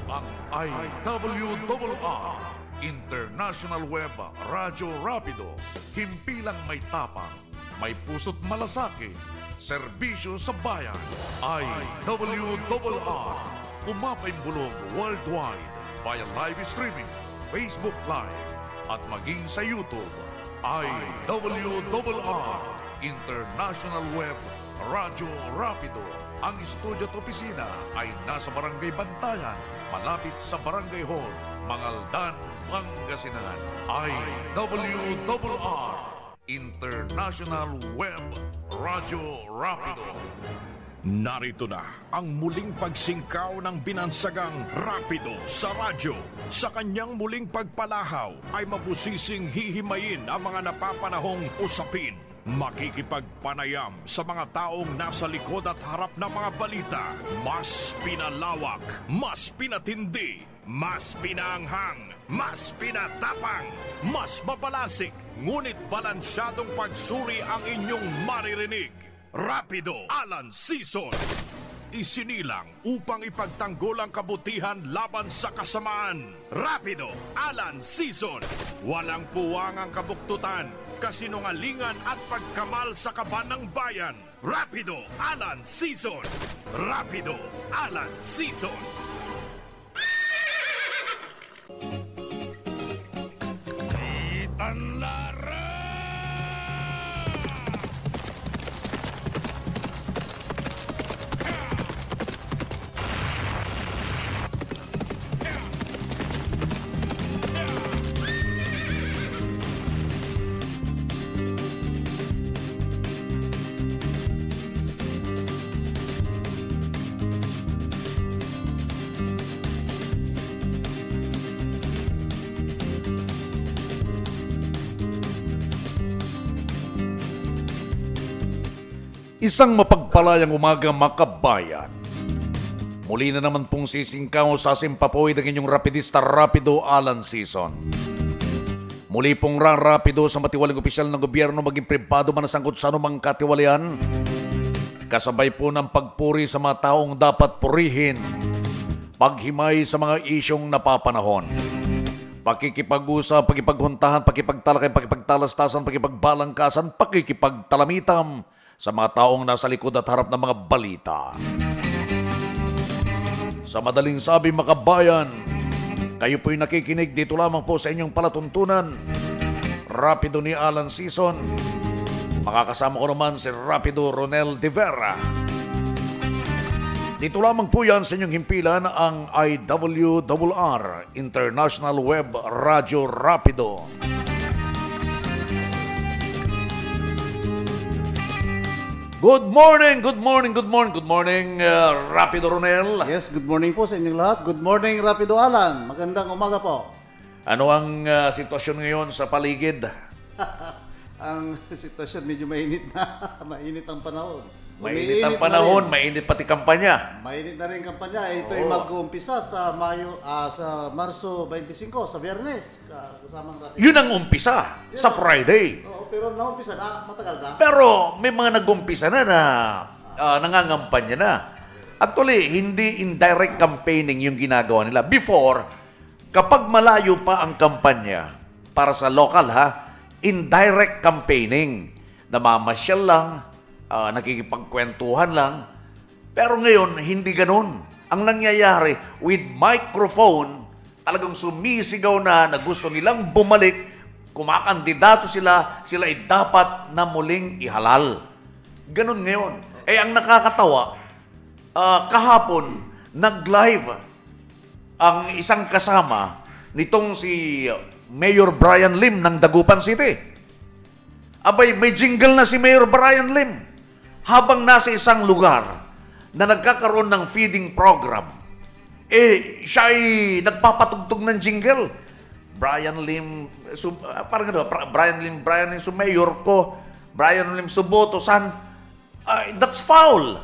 ang IWRR, International Web Radio Rapido. Himpilang may tapang, may puso't malasakit, serbisyo sa bayan. IWRR, umapaimbulong worldwide via live streaming, Facebook Live, at maging sa YouTube. IWRR, International Web Radio Rapido. Ang studio at opisina ay nasa Barangay Bantayan, malapit sa Barangay Hall, Mangaldan, Pangasinan. IWRR, International Web Radio Rapido. Narito na ang muling pagsingkaw ng binansagang Rapido sa radyo. Sa kanyang muling pagpalahaw ay mabusising hihimayin ang mga napapanahong usapin. Makikipagpanayam sa mga taong nasa likod at harap ng mga balita. Mas pinalawak, mas pinatindi, mas pinaanghang, mas pinatapang, mas mabalasik, ngunit balansyadong pagsuri ang inyong maririnig. Rapido Alan Season. Isinilang upang ipagtanggol ang kabutihan laban sa kasamaan. Rapido Alan Season. Walang puwang ang kabuktutan, kasinungalingan at pagkamal sa kaban ng bayan. Rapido Alan Season. Rapido Alan Season. Itanlara! Isang mapagpalayang umaga, makabayan. Muli na naman pong sisingkaw sa simpapawid ang inyong rapidista Rapido Alan Season. Muli pong rapido sa matiwaling opisyal ng gobyerno, maging pribado man nasangkot sa anumang katiwalian. Kasabay po ng pagpuri sa mga taong dapat purihin. Paghimay sa mga isyong napapanahon. Pakikipag-usap, pakipaghuntahan, pakipagtalakay, pakipagtalastasan, pakipagbalangkasan, pakikipagtalamitam sa mga taong nasa likod at harap ng mga balita. Sa madaling sabi, makabayan, kayo po'y nakikinig dito lamang po sa inyong palatuntunan. Rapido ni Alan Season. Makakasama ko naman si Rapido Ronel de Vera. Dito lamang po yan sa inyong himpilan ang IWRR, International Web Radio Rapido. Good morning, Rapido Ronel. Yes, good morning po sa inyong lahat. Good morning, Rapido Alan. Magandang umaga po. Ano ang sitwasyon ngayon sa paligid? Ang sitwasyon medyo mainit na. Mainit ang panahon. Mainit ang panahon, mainit pati kampanya. Mainit na rin kampanya. Ito ay mag-uumpisa sa Marso 25, sa Biyernes. Kasamang Rapido. Yun ang umpisa, sa Friday. Oo, pero naumpisa na, matagal na. Pero may mga nag-umpisa na nangangampanya na. Actually, hindi indirect campaigning yung ginagawa nila. Before, kapag malayo pa ang kampanya, para sa local indirect campaigning. Namamasyal lang, nakikipagkwentuhan lang. Pero ngayon, hindi ganun. Ang nangyayari, with microphone, talagang sumisigaw na gusto nilang bumalik, kumakandidato sila ay dapat na muling ihalal. Ganun ngayon. Ang nakakatawa, kahapon, nag-live ang isang kasama nitong si Mayor Brian Lim ng Dagupan City. Abay, may jingle na si Mayor Brian Lim habang nasa isang lugar na nagkakaroon ng feeding program. Siya ay nagpapatugtog ng jingle. Brian Lim, Brian Lim Mayor ko, Brian Lim Suboto, san? That's foul.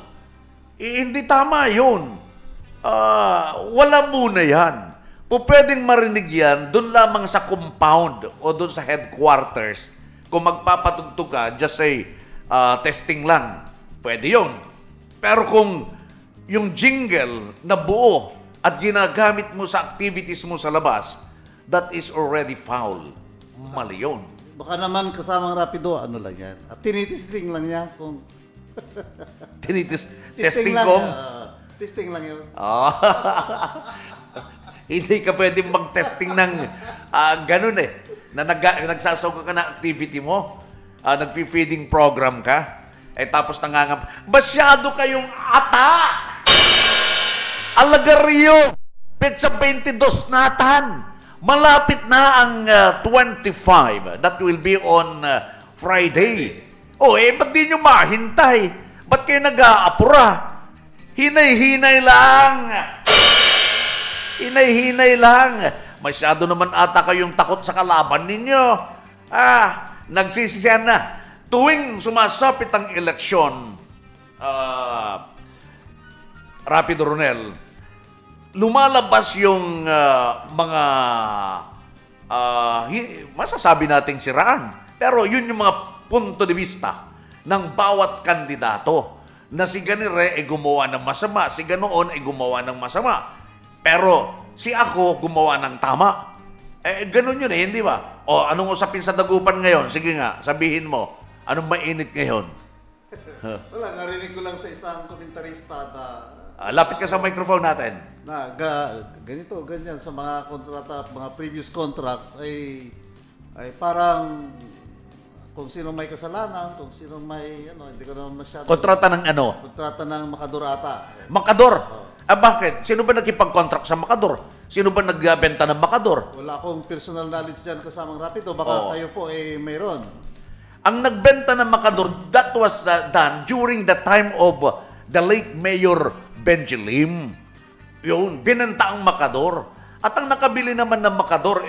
Hindi tama yun. Wala muna yan. Pwedeng marinig yan doon lamang sa compound o doon sa headquarters. Kung magpapatugtog ka, just say, testing lang. Pwede yun. Pero kung yung jingle na buo at ginagamit mo sa activities mo sa labas, that is already foul. Mali yun. Baka naman kasamang rapido, ano lang yan. At tinitesting lang niya kung... Testing kong? Testing lang yun. Hindi ka pwedeng mag-testing ng ganun eh. Na nagsasawag ka na activity mo. Nagpi-feeding program ka. Tapos masyado kayong ata! Alagario! Petsa 22 natan! Malapit na ang 25. That will be on Friday. Ba't di nyo mahintay? Ba't kayo nag-aapura? Hinay-hinay lang! Hinay-hinay lang! Masyado naman ata kayong takot sa kalaban ninyo. Nagsisisihan na. Tuwing sumasapit ang eleksyon, Rapido Ronel, lumalabas yung mga masasabi nating siraan. Pero yun yung mga punto de vista ng bawat kandidato na si ganire ay gumawa ng masama, si ganoon ay gumawa ng masama. Pero si ako gumawa ng tama. Ganun yun hindi ba? Anong usapin sa dagupan ngayon? Sige nga, sabihin mo. Anong mainit ngayon? Wala, narinig ko lang sa isang komentarista na... lapit ka sa microphone natin. Ganito, ganyan, sa mga kontrata, mga previous contracts ay parang kung sino may kasalanan, kung sino may, hindi ko naman masyado... Kontrata ng ano? Kontrata ng Makador ata. Makador? Bakit? Sino ba nagkipag-contract sa Makador? Sino ba nagbenta ng Makador? Wala akong personal knowledge dyan kasamang Rapido. Baka kayo po mayroon. Ang nagbenta ng Makador, that was done during the time of the late Mayor Benjalim. Yun, binenta ang Makador. At ang nakabili naman ng Makador,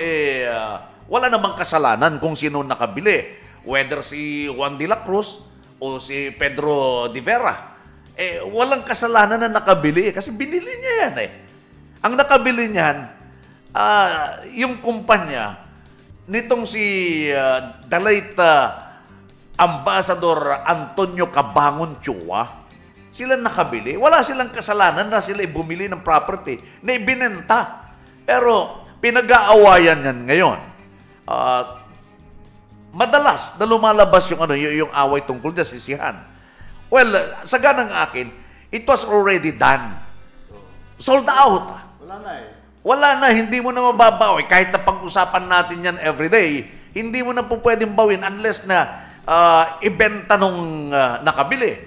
wala namang kasalanan kung sino nakabili. Whether si Juan de la Cruz o si Pedro de Vera. Walang kasalanan na nakabili kasi binili niya yan Ang nakabili niyan, yung kumpanya, nitong si the late Ambassador Antonio Cabangon Chua, sila nakabili. Wala silang kasalanan na sila bumili ng property na ibinenta. Pero pinag-aawayan yan ngayon. Madalas na lumalabas yung away tungkol na sisihan. Well, sa ganang akin, it was already done. Sold out. Wala na Wala na, hindi mo na mababawi. Kahit na pag-usapan natin yan everyday, hindi mo na po pwedeng bawin unless na ibenta nung nakabili.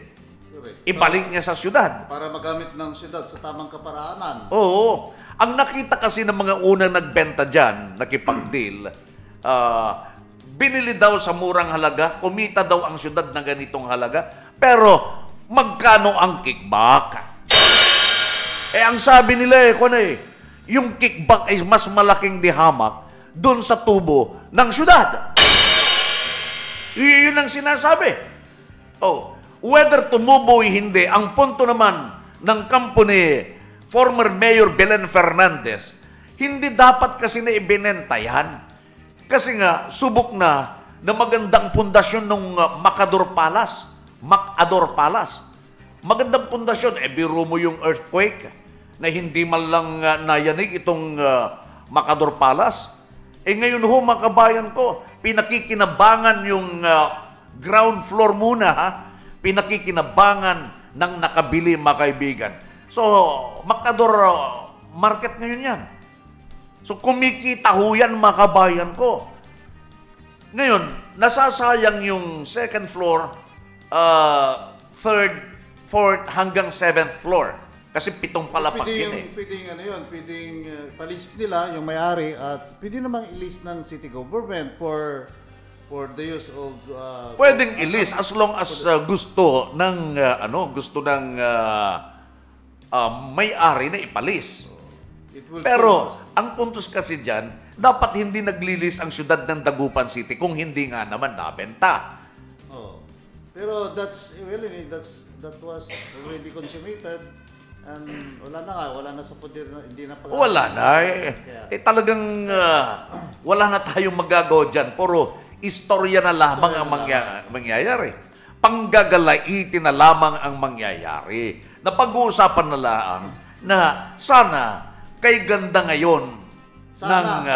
Correct. Ibalik niya sa syudad. Para magamit ng syudad sa tamang kaparaanan. Oo. Ang nakita kasi ng mga unang nagbenta dyan, nakipag-deal, binili daw sa murang halaga, kumita daw ang syudad ng ganitong halaga, pero magkano ang kickback? Ang sabi nila yung kickback ay mas malaking dihamak doon sa tubo ng syudad. Yun ang sinasabi. Whether tumubo o hindi, ang punto naman ng kampo ni former Mayor Belen Fernandez, hindi dapat kasi na ibinenta yan. Kasi nga, subok na magandang pundasyon ng Makador Palace. Magandang pundasyon. Biro mo yung earthquake na hindi man lang nayanig itong Makador Palace. Ngayon mga kabayan ko, pinakikinabangan yung ground floor muna, pinakikinabangan ng nakabili, mga kaibigan. So, Makador market ngayon yan. So, kumikita ho yan, mga kabayan ko. Ngayon, nasasayang yung second floor, third, fourth, hanggang seventh floor. Kasi 7 palapag yun Pwedeng palist nila yung may-ari at pwede namang i-list ng city government for the use of... pwedeng i-list as long as gusto ng may-ari na ipalis. Pero, ang puntos kasi dyan, dapat hindi naglilis ang syudad ng Dagupan City kung hindi nga naman nabenta. Pero that was already consummated and wala na sa poder, hindi na pag- Wala na talagang wala na tayong magagawa dyan. Puro istorya na lamang ang mangyayari. Panggagalaitin na lamang ang mangyayari. Na pag-uusapan na lang na sana kay ganda ngayon Sana. ng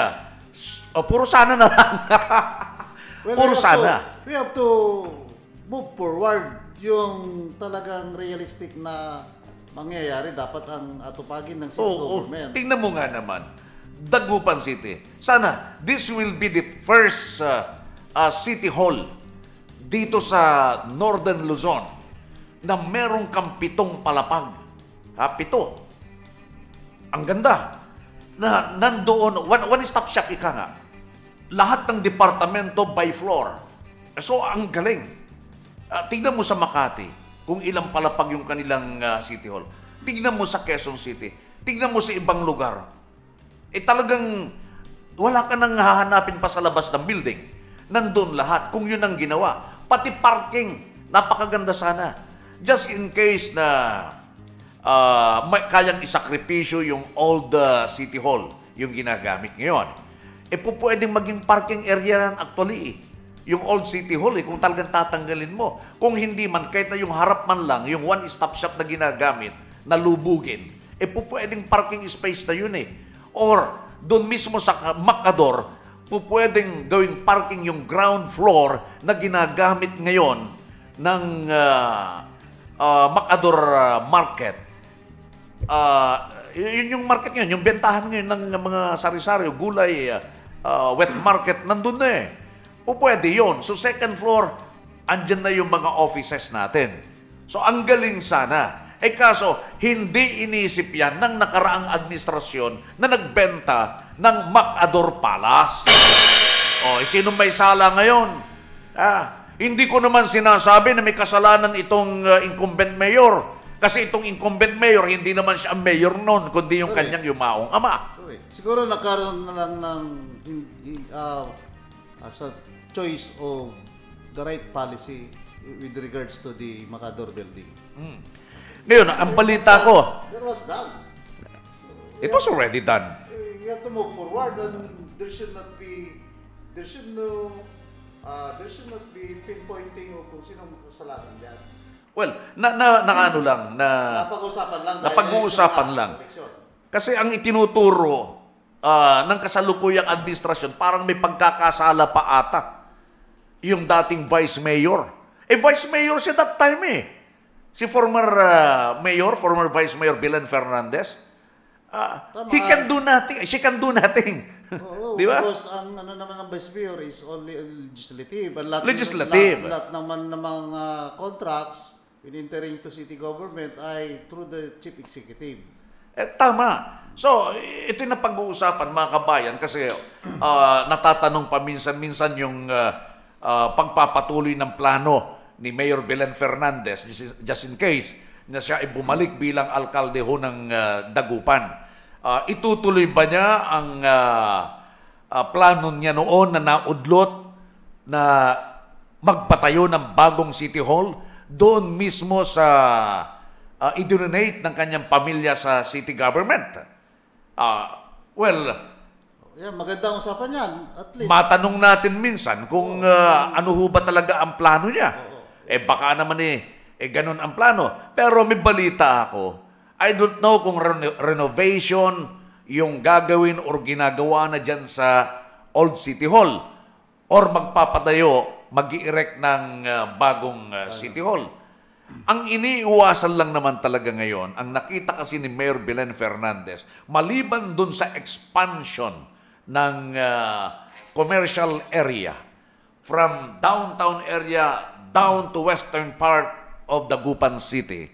puro sana na lang. Well, Puro sana. We have to move forward yung talagang realistic na mangyayari. Dapat ang atupagin ng city government. Tingnan mo nga naman, Dagupan City. Sana, this will be the first city hall dito sa Northern Luzon na merong kang 7 palapag. 7. Ang ganda. Na nandoon, one-stop shop ika nga. Lahat ng departamento by floor. So, ang galing. Tingnan mo sa Makati, kung ilang palapag yung kanilang City Hall. Tingnan mo sa Quezon City. Tingnan mo sa ibang lugar. Talagang wala ka nang hahanapin pa sa labas ng building. Nandun lahat, kung yun ang ginawa. Pati parking, napakaganda sana. Just in case na kayang isakripisyo yung old City Hall, yung ginagamit ngayon. Pwedeng maging parking area yan actually. Yung old City Hall, kung talagang tatanggalin mo. Kung hindi man, kahit na yung harap man lang, yung one-stop shop na ginagamit, na lubugin, pwedeng parking space na yun Or, doon mismo sa Macador, pwedeng gawing parking yung ground floor na ginagamit ngayon ng Macador Market. Yun yung market ngayon, yung bentahan ngayon ng mga sari-sari, gulay, wet market, nandun na pwede yun. So second floor, andyan na yung mga offices natin. So ang galing sana. Kaso, hindi inisip yan ng nakaraang administrasyon na nagbenta ng Macador Palace. Sino may sala ngayon? Hindi ko naman sinasabi na may kasalanan itong incumbent mayor. Kasi itong incumbent mayor, hindi naman siya ang mayor noon, kundi yung kanyang yumaong ama. Siguro nagkaroon na lang ng sa choice of the right policy with regards to the Macador building. Ngayon, ang balita ko, That was done. it was already done. We have to move forward, and there should not be pinpointing o kung sino kasalanan diyan. Well, nakaano lang, napag-uusapan lang. Kasi ang itinuturo ng kasalukuyang administrasyon, parang may pagkakasala pa ata yung dating vice mayor. Vice mayor siya that time Si former vice mayor Belen Fernandez. He can do nothing. She can do nothing. Di ba? Because ang naman ng vice mayor is only legislative. Legislative. Lahat naman ng mga contracts in entering to city government ay through the chief executive. Tama. So, ito yung napag-uusapan mga kabayan kasi natatanong pa minsan-minsan yung pagpapatuloy ng plano ni Mayor Belen Fernandez just in case na siya ay bumalik bilang alkalde ho ng Dagupan. Itutuloy ba niya ang plano niya noon na naudlot na magpatayo ng bagong City Hall doon mismo sa i-donate ng kanyang pamilya sa city government? Magandang usapan yan. At least. Matanong natin minsan kung ano ho ba talaga ang plano niya. Baka naman ganun ang plano. Pero may balita ako. I don't know kung renovation yung gagawin or ginagawa na dyan sa Old City Hall or magpapatayo, mag-i-erect ng bagong City Hall. Ang iniiwasan lang naman talaga ngayon, ang nakita kasi ni Mayor Belen Fernandez, maliban dun sa expansion ng commercial area from downtown area down to western part of Dagupan City,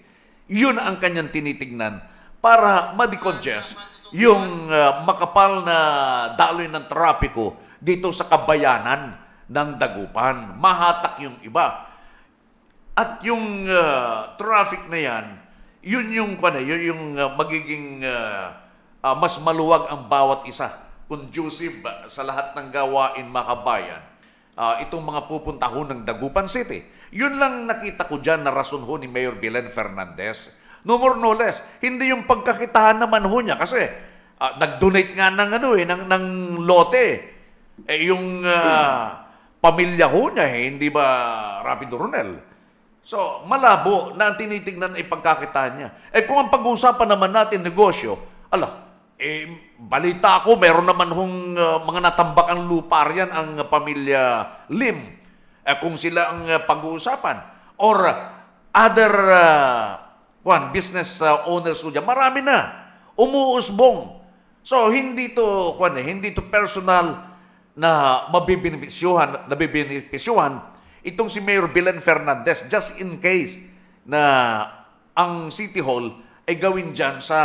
yun ang kanyang tinitignan para ma-decongest yung makapal na daloy ng trapiko dito sa kabayanan ng Dagupan. Mahatak yung iba. At yung traffic na yan, yun yung magiging mas maluwag ang bawat isa. Conducive sa lahat ng gawain makabayan. Itong mga pupunta ho ng Dagupan City. Yun lang nakita ko dyan na rason ho ni Mayor Belen Fernandez. No more no less. Hindi yung pagkakitahan naman ho niya kasi nag-donate nga ng lote. Yung pamilya ho niya, hindi ba Rapido Ronel? So, malabo na ang tinitignan ay pagkakitaan niya. Kung ang pag-uusapan naman natin negosyo, Balita ko, meron naman mga natambakang lupa riyan ang pamilya Lim. Kung sila ang pag-uusapan. Or other business owners ko dyan, marami na. Umuusbong. So, hindi to personal na nabibenepisyuhan itong si Mayor Belen Fernandez just in case na ang City Hall ay gawin dyan sa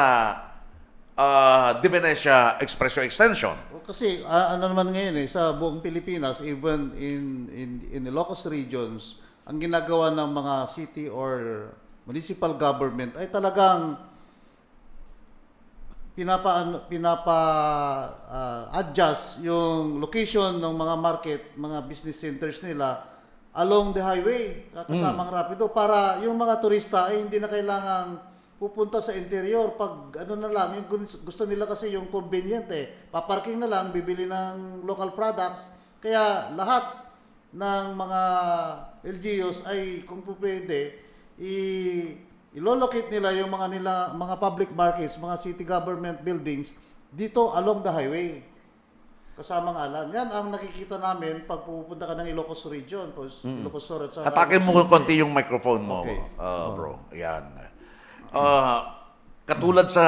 De Venecia Expresso Extension. Kasi ano naman ngayon sa buong Pilipinas, even in the Ilocos regions, ang ginagawa ng mga city or municipal government ay talagang adjust yung location ng mga market, mga business centers nila along the highway, kasamang rapido, para yung mga turista ay hindi na kailangang pupunta sa interior. Pag ano na lang, yung gusto nila kasi yung convenient paparking na lang, bibili ng local products. Kaya lahat ng mga LGUs ay kung pwede, ilolocate nila yung mga public markets, mga city government buildings dito along the highway. Kasamang alam. Yan ang nakikita namin pag pupunta ka ng Ilocos region. Ilocos Sur at sa Atakin mo konti yung microphone mo, okay. Bro. Yan. Katulad sa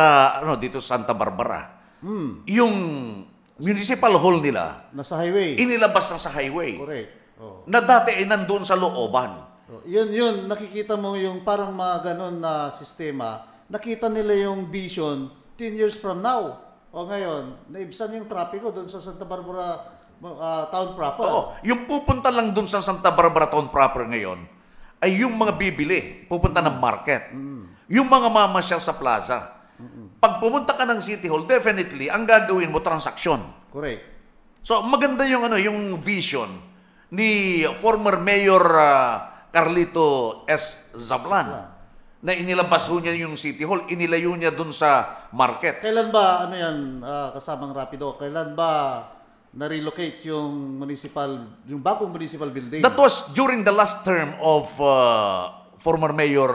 dito sa Santa Barbara, yung municipal hall nila, nasa highway. Inilabas na sa highway. Correct. Na dati ay nandun sa looban. Yun, nakikita mo yung parang mga ganon na sistema. Nakita nila yung vision 10 years from now. Ngayon, naibsan yung trapiko doon sa Santa Barbara town proper. Yung pupunta lang doon sa Santa Barbara town proper ngayon, ay yung mga bibili, pupunta ng market. Yung mga mamasyal sa plaza. Pag pumunta ka ng City Hall, definitely, ang gagawin mo, transaksyon. Correct. So, maganda yung vision ni former Mayor Carlito S. Zablan na inilabas niya yung City Hall, inilayo niya dun sa market. Kailan ba, kasamang rapido, kailan ba na-relocate yung bagong municipal building? That was during the last term of former Mayor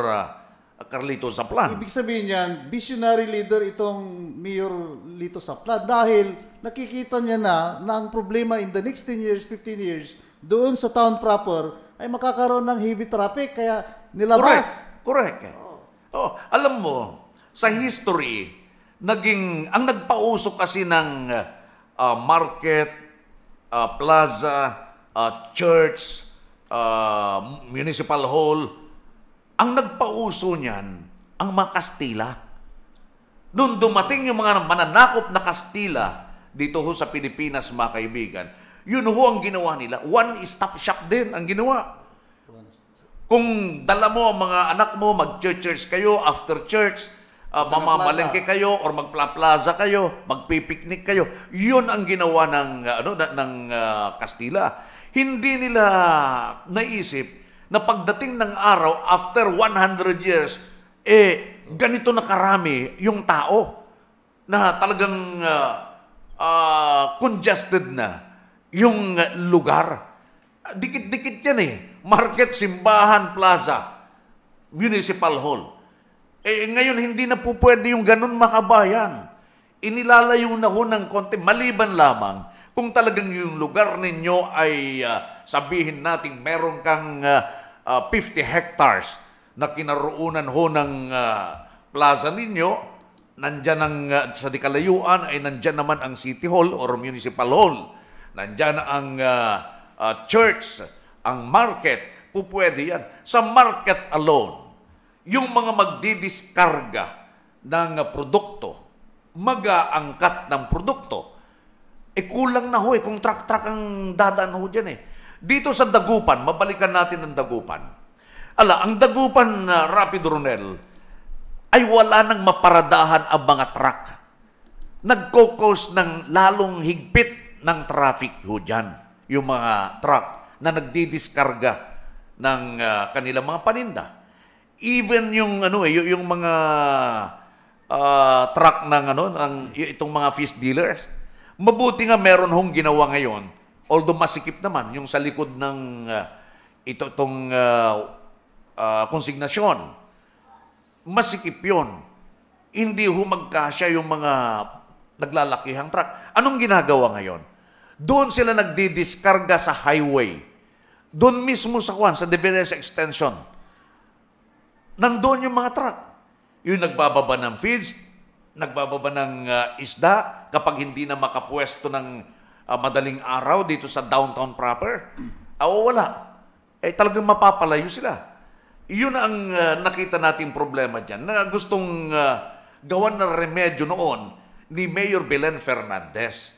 Carlito Zablan. Ibig sabihin yan, visionary leader itong Mayor Lito Zablan dahil nakikita niya na ang problema in the next 10 years, 15 years, doon sa town proper ay makakaroon ng heavy traffic kaya nilabas. Correct. Alam mo, sa history, ang nagpausok kasi ng market, plaza, church, municipal hall, ang nagpauso niyan, ang mga Kastila. Noon dumating yung mga mananakop na Kastila dito ho sa Pilipinas, mga kaibigan, yun ho ang ginawa nila. One-stop shop din ang ginawa. Kung dala mo ang mga anak mo, mag-church kayo, after church, mamamalengke kayo, or magplaplaza kayo, magpipiknik kayo, yun ang ginawa ng Kastila. Hindi nila naisip na pagdating ng araw, after 100 years, ganito na karami yung tao na talagang congested na yung lugar. Dikit-dikit yan Market, simbahan, plaza, municipal hall. Ngayon, hindi na po pwede yung ganun makabayan. Inilalayo na ho ng konti, maliban lamang kung talagang yung lugar ninyo ay sabihin natin meron kang 50 hectares na kinaroonan ho ng plaza ninyo, nandyan sa dikalayuan ay nandyan naman ang City Hall or Municipal Hall. Nandyan ang church, ang market, pupwede yan. Sa market alone, yung mga magdidiskarga ng produkto, mag-aangkat ng produkto, kulang na ho kung truck-truck ang dadaan ho dyan Dito sa Dagupan, mabalikan natin ang Dagupan. Ang Dagupan, Rapido Ronel, ay wala nang maparadahan ang mga truck. Nagkokos ng lalong higpit ng traffic ho dyan, yung mga truck na nagdidiskarga ng kanilang mga paninda. Even yung yung mga truck ng itong mga fish dealers. Mabuti nga meron hong ginawa ngayon, although masikip naman yung sa likod ng itong konsignasyon. Masikip yun. Hindi ho magkasya yung mga naglalakihang truck. Anong ginagawa ngayon? Doon sila nagdidiskarga sa highway. Doon mismo sa sa Divinas Extension. Nandoon yung mga truck. Yung nagbababa ng feeds, nagbababa ng isda, kapag hindi na makapwesto ng madaling araw dito sa downtown proper, wala. Talagang mapapalayo sila. Yun ang nakita nating problema dyan, na gustong gawan ng remedyo noon ni Mayor Belen Fernandez.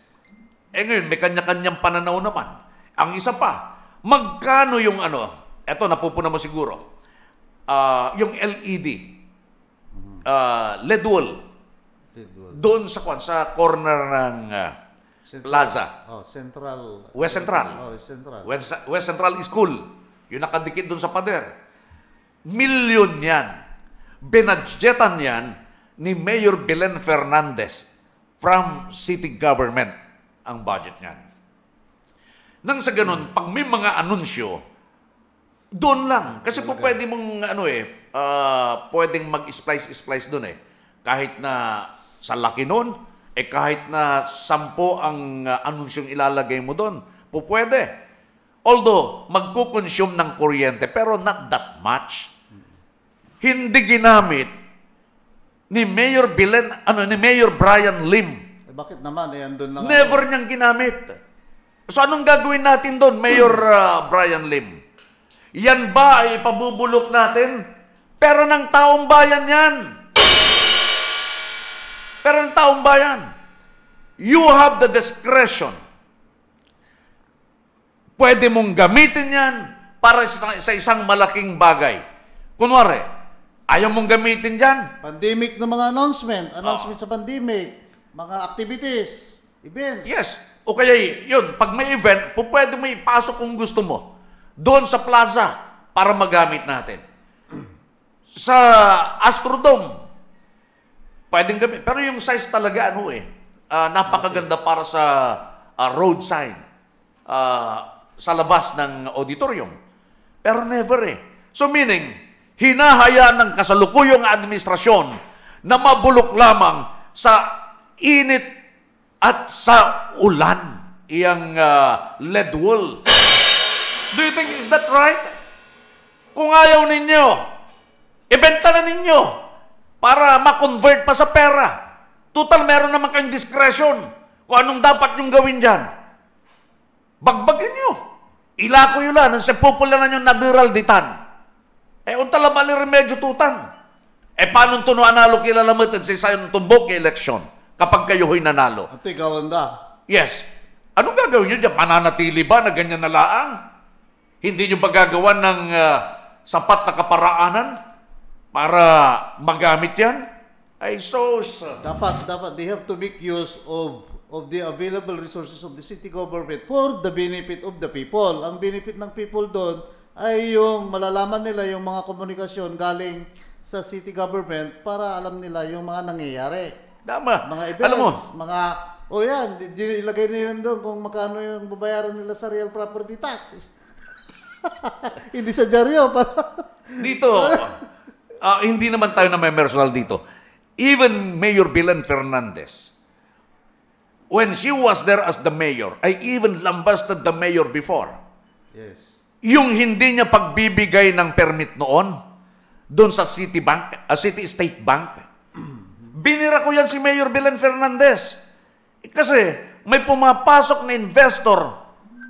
Ngayon, may kanya-kanyang pananaw naman. Ang isa pa, magkano yung eto, napupuna mo siguro, yung LED, LED wall, doon sa corner ng plaza. Central. West Central. Central. West Central School. Yung nakadikit doon sa pader. Milyon yan. Binadgetan yan ni Mayor Belen Fernandez from city government ang budget niyan. Nang sa ganun, pag may mga anunsyo, doon lang. Kasi po pwede mong, pwedeng mag-splice doon Kahit na sa laki noon, kahit na 10 ang anunsyong ilalagay mo doon, po pwede. Although, magkukonsume ng kuryente, pero not that much. Hindi ginamit ni Mayor ni Mayor Brian Lim. Bakit naman? Andun lang. Never niyang ginamit. So, anong gagawin natin doon, Mayor Brian Lim? Yan ba ay ipabubulok natin? Pero ng taong bayan yan. Pero ng taong bayan. You have the discretion. Pwede mong gamitin yan para sa isang malaking bagay. Kunwari, ayaw mong gamitin dyan. Pandemic ng mga announcement sa pandemic, mga activities, events. Yes. O kaya yun, pag may event, pwede mo ipasok kung gusto mo. Doon sa plaza para magamit natin. Sa Astrodome, pwedeng gamit. Pero yung size talaga, napakaganda para sa roadside. Sa labas ng auditorium. Pero never So meaning, hinahayaan ng kasalukuyang administrasyon na mabulok lamang sa init at sa ulan. Iyang LED wall. Do you think is that right? Kung ayaw ninyo, ibenta na ninyo para ma-convert pa sa pera. Total, meron naman kayong discretion kung anong dapat nyong gawin dyan. Bagbagin nyo. Ilako yun lang, sa popularan yung natural ditan. Untala mali remedyo tutan. Paano ito no analo kilalamutin sa isang tumbok election kapag kayo ho'y nanalo? Ito'y gawanda. Yes. Anong gagawin nyo dyan? Mananatili ba na ganyan na laang? Hindi nyo ba gagawa ng sapat na kaparaanan para magamit yan? Dapat they have to make use of the available resources of the city government for the benefit of the people. Ang benefit ng people doon ay yung malalaman nila yung mga komunikasyon galing sa city government para alam nila yung mga nangyayari. Tama. Mga events, ilagay na yun doon kung magkano yung babayaran nila sa real property taxes. Hindi sa dyaryo. Dito, hindi naman tayo na may personal dito. Even Mayor Belen Fernandez, when she was there as the mayor, I even lambasted the mayor before. Yes. Yung hindi niya pagbibigay ng permit noon, doon sa City State Bank, binira ko yan si Mayor Belen Fernandez. Kasi may pumapasok na investor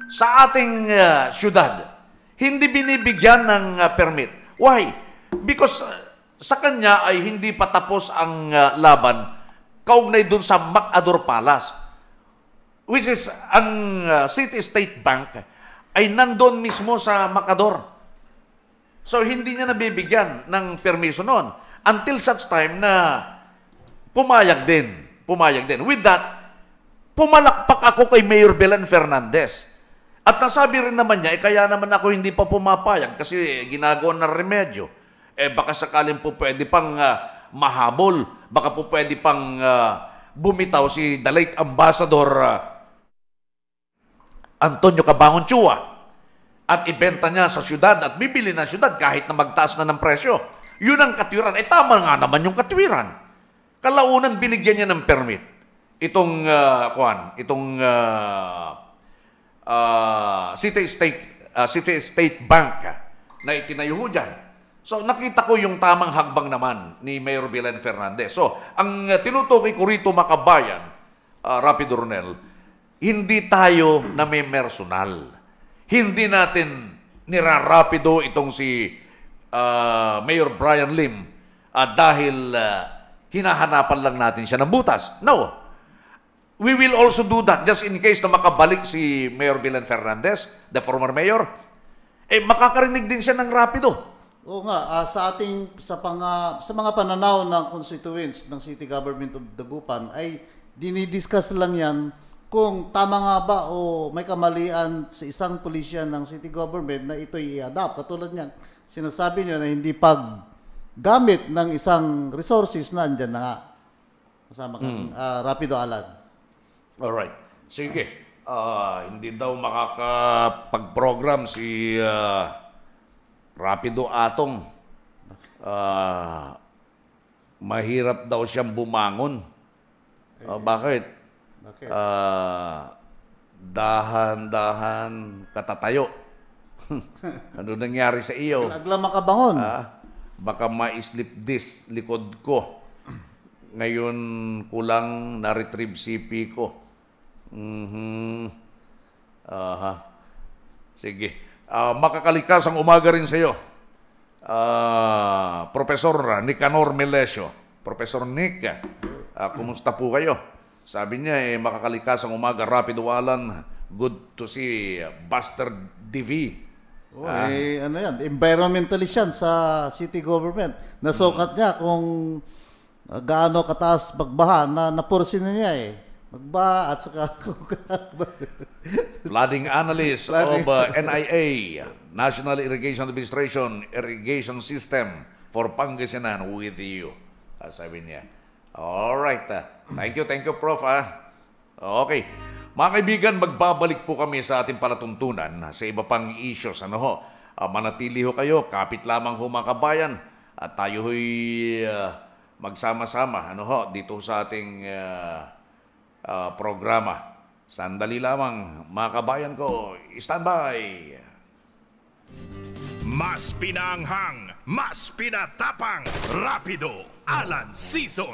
sa ating syudad. Hindi binibigyan ng permit. Why? Because sa kanya ay hindi pa tapos ang laban kaugnay doon sa MacAdor Palace, which is ang City State Bank ay nandoon mismo sa MacAdor. So hindi niya nabibigyan ng permiso noon until such time na pumayag din. With that, pumalakpak ako kay Mayor Belen Fernandez. At nasabi rin naman niya, kaya naman ako hindi pa pumapayag kasi ginagawa ng remedyo. Baka sakaling po pwede pang mahabol. Baka po pwede pang bumitaw si the late Ambassador Antonio Cabangon Chua at ibenta niya sa syudad at bibili ng syudad kahit na magtaas na ng presyo. Yun ang katwiran. Tama nga naman yung katwiran. Kalaunan binigyan niya ng permit. itong City State Bank na itinayo ho dyan. So nakita ko yung tamang hagbang naman ni Mayor Belen Fernandez. So ang tinutukoy ko rito, makabayan, Rapido Ronel, hindi tayo na may personal. Hindi natin nirarapido itong si Mayor Brian Lim dahil hinahanapan lang natin siya ng butas. No. We will also do that just in case na makabalik si Mayor Belen Fernandez, the former mayor. Makakarinig din siya ng rapido. Oo nga, sa mga pananaw ng constituents ng City Government of Dagupan ay dinidiscuss lang yan kung tama nga ba o may kamalian sa isang pulisya ng City Government na ito'y i-adapt. Katulad niyan, sinasabi niyo na hindi paggamit ng isang resources na andyan na nga. Kasama kang Rapido Alan. Alright. Sige. Hindi daw makakapag-program si Rapido Atong. Mahirap daw siyang bumangon. Bakit? Bakit? Dahan-dahan katatayo. Ano nangyari sa iyo? Lagla makabangon. Baka ma-slip disc likod ko. Ngayon kulang na-retrieve CP ko. Sige. Makakalikas ang umaga rin sa iyo. Professor Nicanor Melesio. Professor Nick, kumusta po kayo? Sabi niya, makakalikas ang umaga, Rapido Alan. Good to see Buster DV. Ano yan, environmentalist yan sa city government. Nasukat niya kung gaano kataas magbaha na napursin na niya magbaha at saka flooding analyst of NIA, National Irrigation Administration, Irrigation System for Pangasinan with you. Sabi niya. Alright. Thank you, Prof. Okay. Mga kaibigan, magbabalik po kami sa ating palatuntunan sa iba pang issues. Manatili ho kayo, kapit lamang ho mga kabayan, at tayo ho'y magsama-sama dito sa ating programa. Sandali lamang, mga kabayan ko, stand by! Mas pinanghang, mas pinatapang, Rapido Alan Season.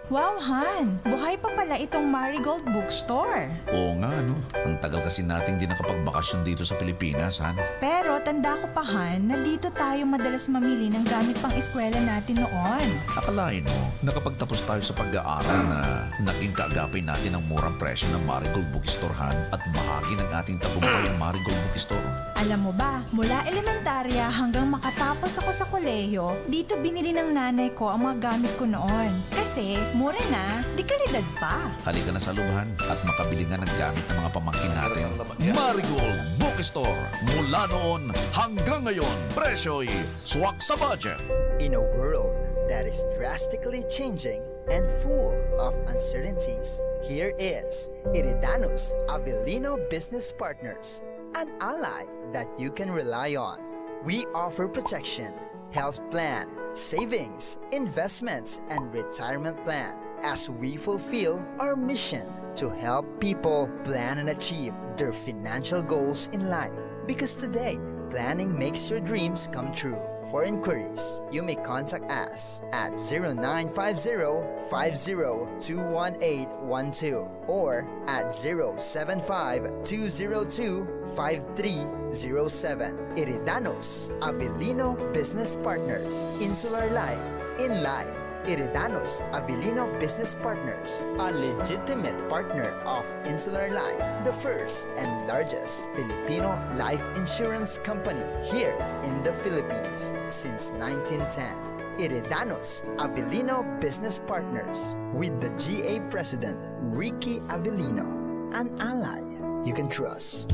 Wow, Han! Buhay pa pala itong Marigold Bookstore. Oo nga, no? Ang tagal kasi nating di nakapagbakasyon dito sa Pilipinas, Han. Pero tanda ko pa, Han, na dito tayo madalas mamili ng gamit pang eskwela natin noon. Akalain mo, nakapagtapos tayo sa pag-aaral na naging kaagapay natin ang murang presyo ng Marigold Bookstore, Han, at bahagi ng ating tagumpay ang Marigold Bookstore. Alam mo ba, mula elementarya hanggang makatapos ako sa kolehiyo, dito binili ng nanay ko ang mga gamit ko noon. Kasi mura na, di kalidad pa. Halika na sa lubahan at makabili nga ng gamit ng mga pamangkin natin. Marigold Bookstore. Mula noon hanggang ngayon, presyo'y swak sa budget. In a world that is drastically changing and full of uncertainties, here is Iridanos Avellino Business Partners, an ally that you can rely on. We offer protection, health plan, savings, investments, and retirement plan as we fulfill our mission to help people plan and achieve their financial goals in life. Because today, planning makes your dreams come true. For inquiries, you may contact us at 0950-50-21812 or at 075-202-5307. Iridanos Avellino Business Partners. Insular Life in Life. Iridanos Avellino Business Partners, a legitimate partner of Insular Life, the first and largest Filipino life insurance company here in the Philippines since 1910. Iridanos Avellino Business Partners with the GA President, Ricky Avellino, an ally you can trust.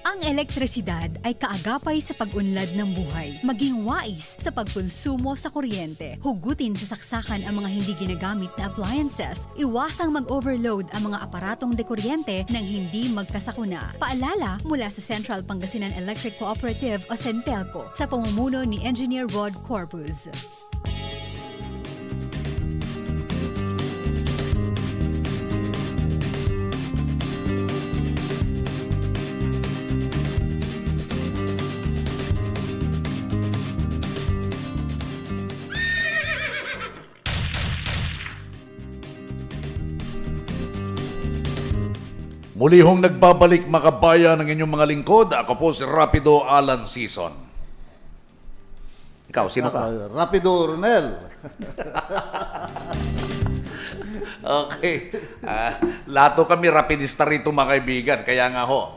Ang elektrisidad ay kaagapay sa pag-unlad ng buhay. Maging wais sa pagkonsumo sa kuryente. Hugutin sa saksakan ang mga hindi ginagamit na appliances. Iwasang mag-overload ang mga aparatong dekuryente nang hindi magkasakuna. Paalala mula sa Central Pangasinan Electric Cooperative o CENPELCO sa pamumuno ni Engineer Rod Corpus. Muli hong nagbabalik mga kabayan ng inyong mga lingkod. Ako po si Rapido Alan Season. Ikaw, sino ka? Rapido Ronel. Okay. Lahat ho kami rapidista rito mga kaibigan. Kaya nga ho,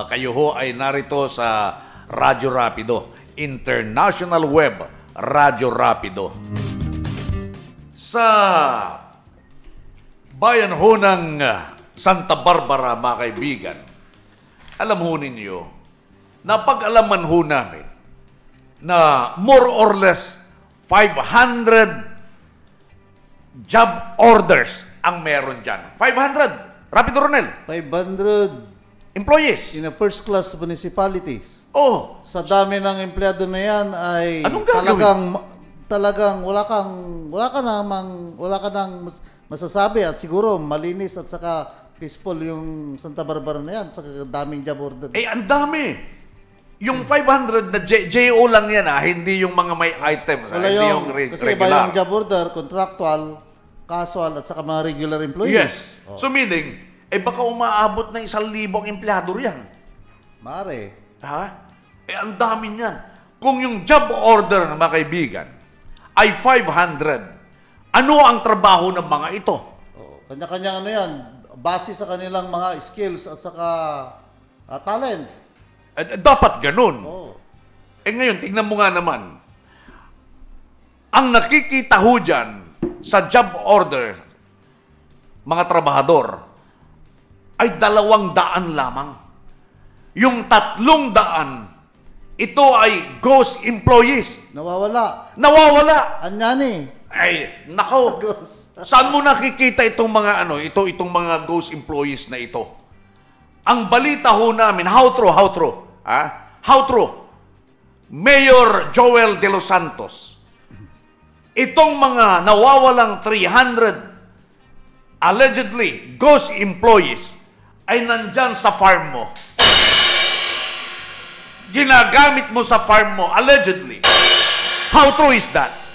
kayo ho ay narito sa Radyo Rapido. International Web Radyo Rapido. Sa bayan ho ng Santa Barbara, mga kaibigan, alam ho ninyo, napag-alaman ho namin na more or less 500 job orders ang meron dyan. 500, Rapido Ronel, 500 employees. in a first-class municipalities. Oh, Sa dami ng empleyado na yan ay Anong gagawin? talagang wala ka nang masasabi at siguro malinis at saka peaceful yung Santa Barbara na yan sa daming job order. ang dami. Yung 500 na JO lang yan hindi yung mga may items. Wala Hindi yung, yung kasi iba regular. yung job order, contractual, casual at saka mga regular employees. Yes. So meaning, baka umaabot ng 1,000 ang empleyado riyan. Mare. Ha? Ang dami niyan. Kung yung job order ng mga kaibigan ay 500, ano ang trabaho ng mga ito? Kanya-kanya ano yan, base sa kanilang mga skills at saka talent. Dapat ganun. Oh. Ngayon, tingnan mo nga naman. Ang nakikita ho dyan sa job order, mga trabahador, ay 200 lamang. Yung 300, ito ay ghost employees. Nawawala. Ay, Anyani. nako. Ghost. Saan mo nakikita itong mga itong mga ghost employees na ito? Ang balita ho namin, how true? How true? Mayor Joel De Los Santos. Itong mga nawawalang 300 allegedly ghost employees ay nandyan sa farm mo. Ginagamit mo sa farm mo, allegedly. How true is that?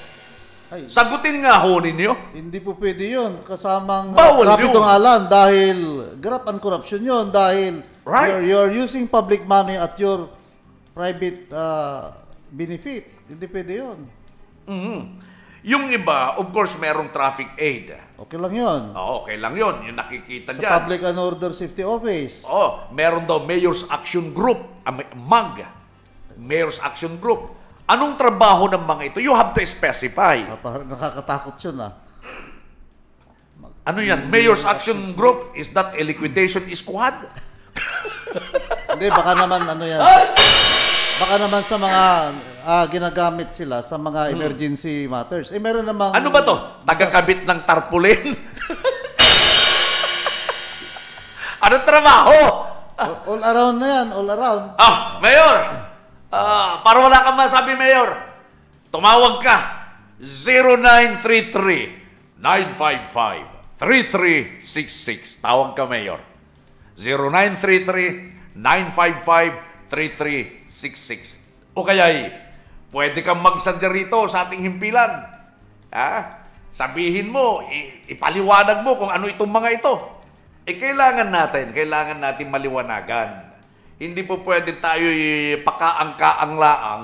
Ay, Sagutin nga ho ninyo. hindi po pwede yun. Kasamang Bawal rapidong yun. alan dahil graft and corruption yun dahil Right. you're using public money at your private benefit. Hindi pwede yun. Yung iba, of course, merong traffic aid. Okay lang yun. Okay lang yun. Yung nakikita Sa dyan. Public and Order Safety Office. Meron daw Mayor's Action Group. MAG. Mayor's Action Group. Anong trabaho ng mga ito? You have to specify. Parang nakakatakot yun Ano yan? Mayor's Action Group? Is that a liquidation squad? Hindi, baka naman ano yan. Baka naman sa mga ginagamit sila sa mga emergency matters. Meron namang... Ano ba to? Tagakabit ng tarpaulin? Anong trabaho? All around na yan, all around. Mayor! Para wala kang masabi, Mayor. Tumawag ka. 0933-955-3366. Tawag ka, Mayor. 0933-955-3366. O kaya, pwede kang magsadya rito sa ating himpilan. Sabihin mo, ipaliwanag mo kung ano itong mga ito. Kailangan natin maliwanagan. Hindi po pwede tayo pakaang-kaang laang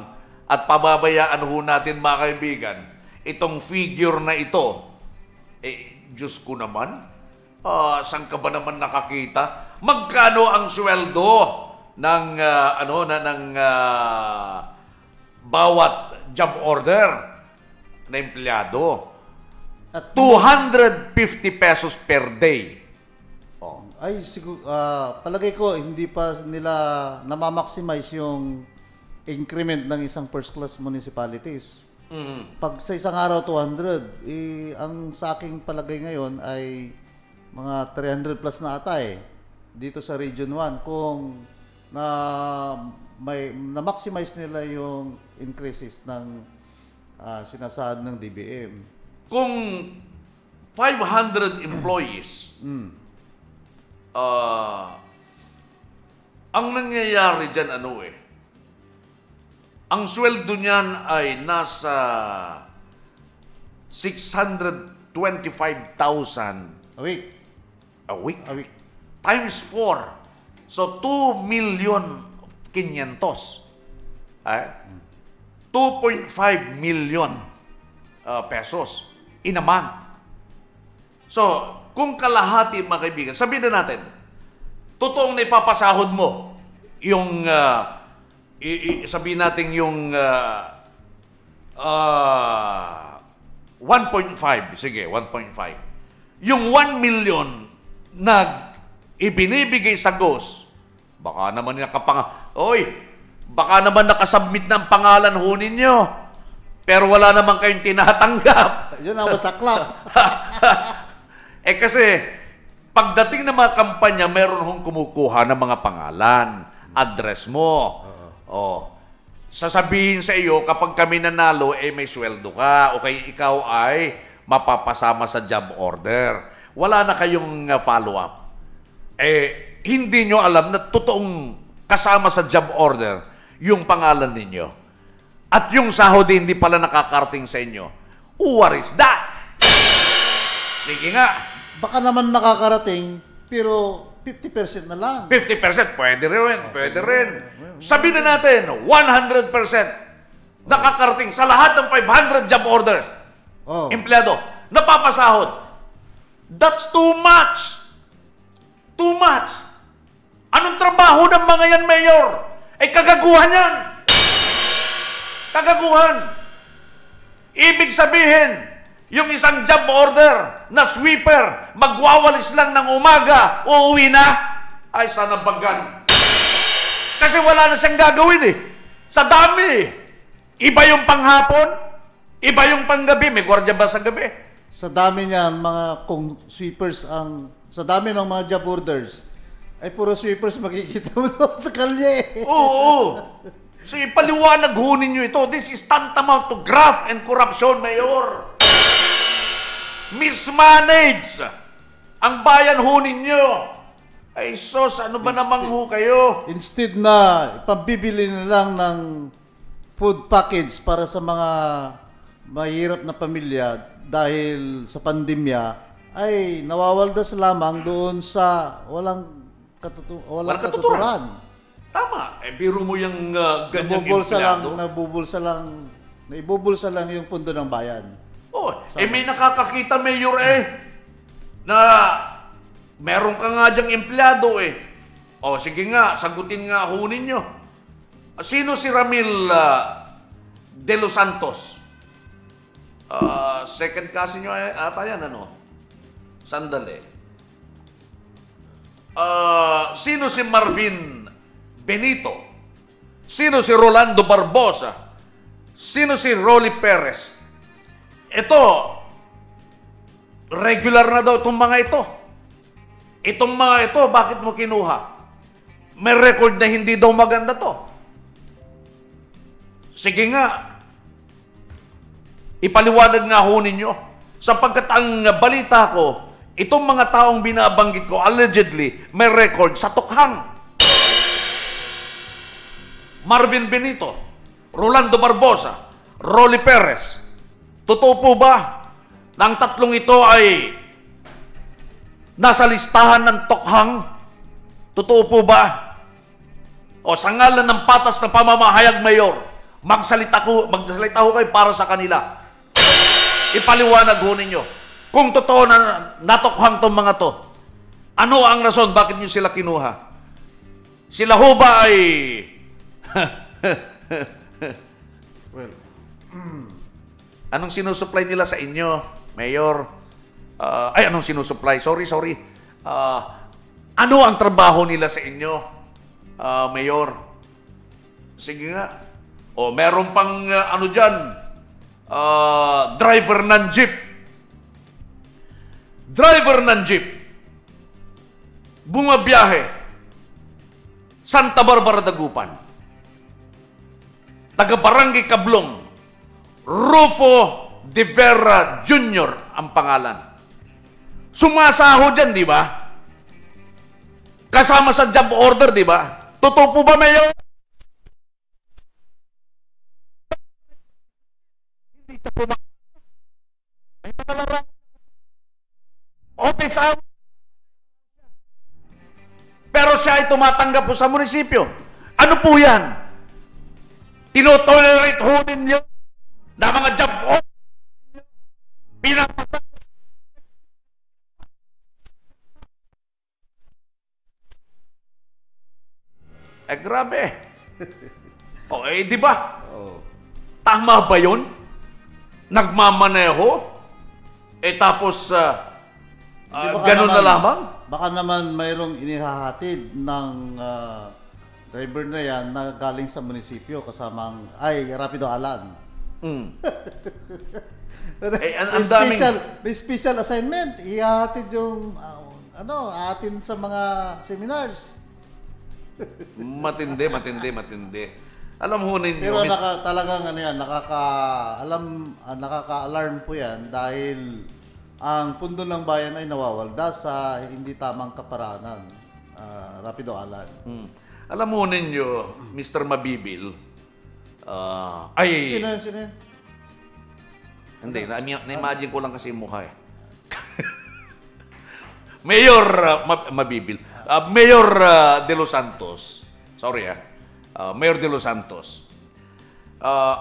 at pababayaan ho natin, mga kaibigan, itong figure na ito. Diyos ko naman, saan ka ba naman nakakita? Magkano ang sweldo ng bawat job order na empleyado? At 250 pesos per day. Ay, siguro, palagay ko, hindi pa nila namamaximize yung increment ng isang first-class municipalities. Pag sa isang araw, 200, ang sa aking palagay ngayon ay mga 300 plus na ata dito sa Region 1 kung na-maximize nila yung increases ng sinasahad ng DBM. Kung 500 employees, ang nangyayari dyan, ang sweldo niyan ay nasa 625,000 A week. a week. A week. times 4. So, 2,500,000. 2.5 million pesos in a month. So, kung kalahati, mga kaibigan, sabihin na natin, totoong na ipapasahod mo yung, sabihin natin yung 1.5. Sige, 1.5. Yung 1 million na ibinibigay sa GOS, baka naman baka naman nakasubmit ng pangalan ho ninyo, pero wala naman kayong tinatanggap. Yun ang masaklap. Kasi, pagdating ng mga kampanya, meron hong kumukuha ng mga pangalan, address mo. Sasabihin sa iyo, kapag kami nanalo, may sweldo ka, o kaya ikaw ay mapapasama sa job order. Wala na kayong follow-up. Hindi nyo alam na totoong kasama sa job order yung pangalan ninyo. At yung sahod hindi pala nakakarating sa inyo. What is that? Sige nga. Baka naman nakakarating, pero 50% na lang. 50%, pwede rin. Sabihin na natin, 100% nakakarating sa lahat ng 500 job orders. Empleyado, napapasahod. That's too much. Too much. Anong trabaho ng mga yan, Mayor? Kagaguhan yan. Kagaguhan. Ibig sabihin, yung isang job order na sweeper, magwawalis lang ng umaga, uuwi na, ay sana bagan. Kasi wala na siyang gagawin Sa dami Iba yung panghapon, iba yung panggabi. May gwardiya ba sa gabi? Sa dami niyan, kung sweepers sa dami ng mga job orders, ay puro sweepers makikita mo doon sa kalye. Oo. So ipaliwanag ho ninyo ito. This is tantamount to graft and corruption, Mayor. Mismanage ang bayan ho ninyo. Ay sos, ano ba namang ho kayo? Instead na pambibili na lang ng food package para sa mga mahirap na pamilya dahil sa pandemya, ay nawawaldas lamang doon sa walang katuturan. Tama. Biro mo yung ganyang naibubulsa lang yung pundo ng bayan. May nakakakita, Mayor, na meron ka nga dyang empleyado sige nga, sagutin nga ho ninyo. Sino si Ramil De Los Santos? Second cousin nyo ata yan, Sandali. Sino si Marvin Benito? Sino si Rolando Barbosa? Sino si Rolly Perez? Ito, regular na daw itong mga ito. Itong mga ito, bakit mo kinuha? May record na hindi daw maganda to. Sige nga, ipaliwanag nga ho ninyo. Sapagkat ang balita ko, itong mga taong binabanggit ko, allegedly, may record sa tukhang. Marvin Benito, Rolando Barbosa, Rolly Perez. Totoo po ba na ang tatlong ito ay nasa listahan ng tokhang? Totoo po ba? O sa ngalan ng patas na pamamahayag, Mayor, magsalita ho kayo para sa kanila. Ipaliwanag ho ninyo kung totoo na natokhang tong mga to. Ano ang rason bakit nyo sila kinuha? Sila ho ba ay anong sinusupply nila sa inyo, Mayor? Anong sinusupply? Sorry. Ano ang trabaho nila sa inyo, Mayor? Sige nga. Meron pang driver ng jeep. Driver ng jeep. Bumabiyahe. Santa Barbara, Dagupan. Taga-Barangay Kablong. Rufo de Vera Jr. ang pangalan. Sumasahod yan, di ba? Kasama sa job order, di ba? Totoo po ba, Mayor? Hindi ka po may pakalarang office hour. siya ay tumatanggap po sa munisipyo. Ano po yan? Tinotolerate ho ninyo na mga job pinapatay. Grabe. Di ba? Tama ba yun? Nagmamaneho? Tapos, ganun na lamang? Baka naman mayroong inihahatid ng driver na yan na galing sa munisipyo kasamang, Rapido Alan. May special assignment. Ihahatid yung, atin sa mga seminars. Matindi. Alam ho ninyo. Pero talagang nakaka-alarm po yan dahil ang pundo ng bayan ay nawawalda sa hindi tamang kaparaanan. Rapido Alan. Alam mo ninyo, Mr. Mabibil, Sino yan? Hindi, na-imagine ko lang kasi yung mukha eh. Mayor Mabibil. Mayor De Los Santos. Sorry Mayor De Los Santos.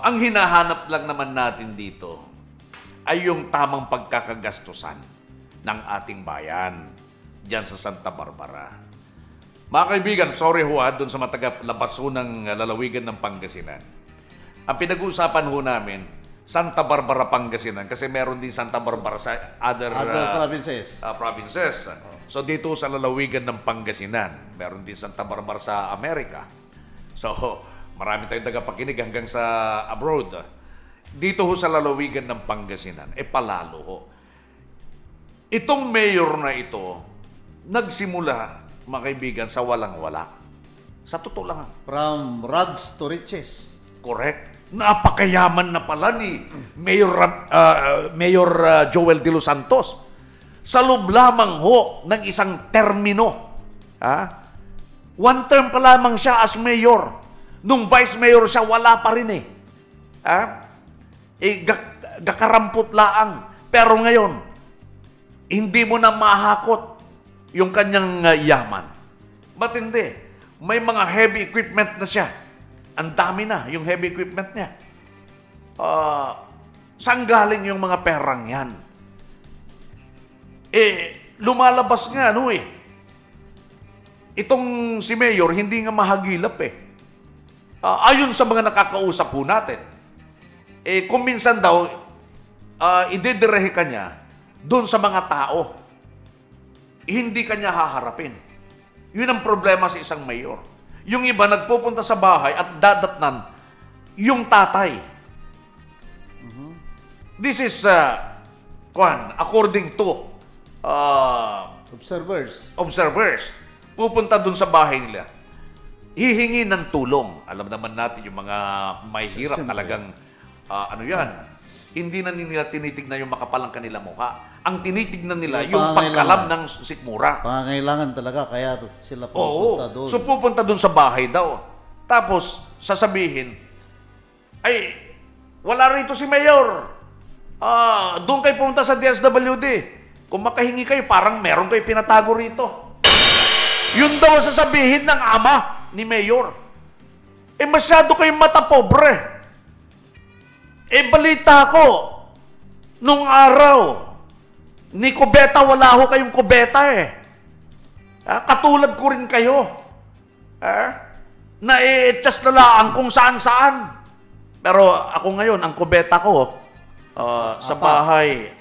Ang hinahanap lang naman natin dito ay yung tamang pagkakagastusan ng ating bayan diyan sa Santa Barbara. Mga kaibigan, sorry doon sa matagalabas ho ng lalawigan ng Pangasinan. Ang pinag-uusapan ho namin, Santa Barbara, Pangasinan, kasi meron din Santa Barbara sa other provinces. So dito sa lalawigan ng Pangasinan, meron din Santa Barbara sa Amerika. So marami tayong tagapakinig hanggang sa abroad. Dito ho sa lalawigan ng Pangasinan, palalo ho. Itong mayor na ito, nagsimula, mga kaibigan, sa walang-wala. Sa totoo lang. From rags to riches. Correct. Napakayaman na pala ni Mayor Joel De Los Santos. Sa loob lamang ho ng isang termino. One term pa lamang siya as mayor. Nung vice mayor siya, wala pa rin eh. Gakarampot laang. Pero ngayon, hindi mo na mahakot yung kanyang yaman. Matindi. May mga heavy equipment na siya. Ang dami na yung heavy equipment niya. Saan galing yung mga perang yan? Lumalabas nga, itong si Mayor, hindi nga mahagilap eh. Ayon sa mga nakakausap po natin, kung minsan daw, idedirehe ka niya doon sa mga tao, hindi ka niya haharapin. Yun ang problema sa isang mayor. Yung iba nagpupunta sa bahay at dadatnan yung tatay. This is, according to observers. Pupunta dun sa bahay nila. Hihingi ng tulong. Alam naman natin yung mga may hirap talagang, hindi na nila tinitignan yung makapalang kanila mukha. Ang tinitignan nila yung pagkalam ng sikmura. Pangangailangan talaga, kaya sila pupunta doon. So pupunta doon sa bahay daw. Tapos, sasabihin, wala rito si Mayor. Doon kayo pumunta sa DSWD. Kung makahingi kayo, parang meron kayo pinatago rito. Yun daw sasabihin ng ama ni Mayor. Masyado kayong mata pobre. Balita ko, nung araw, ni kubeta, wala ho kayong kubeta eh. Katulad ko rin kayo. Na-adjust na lang kung saan-saan. Pero ako ngayon, ang kubeta ko, sa bahay,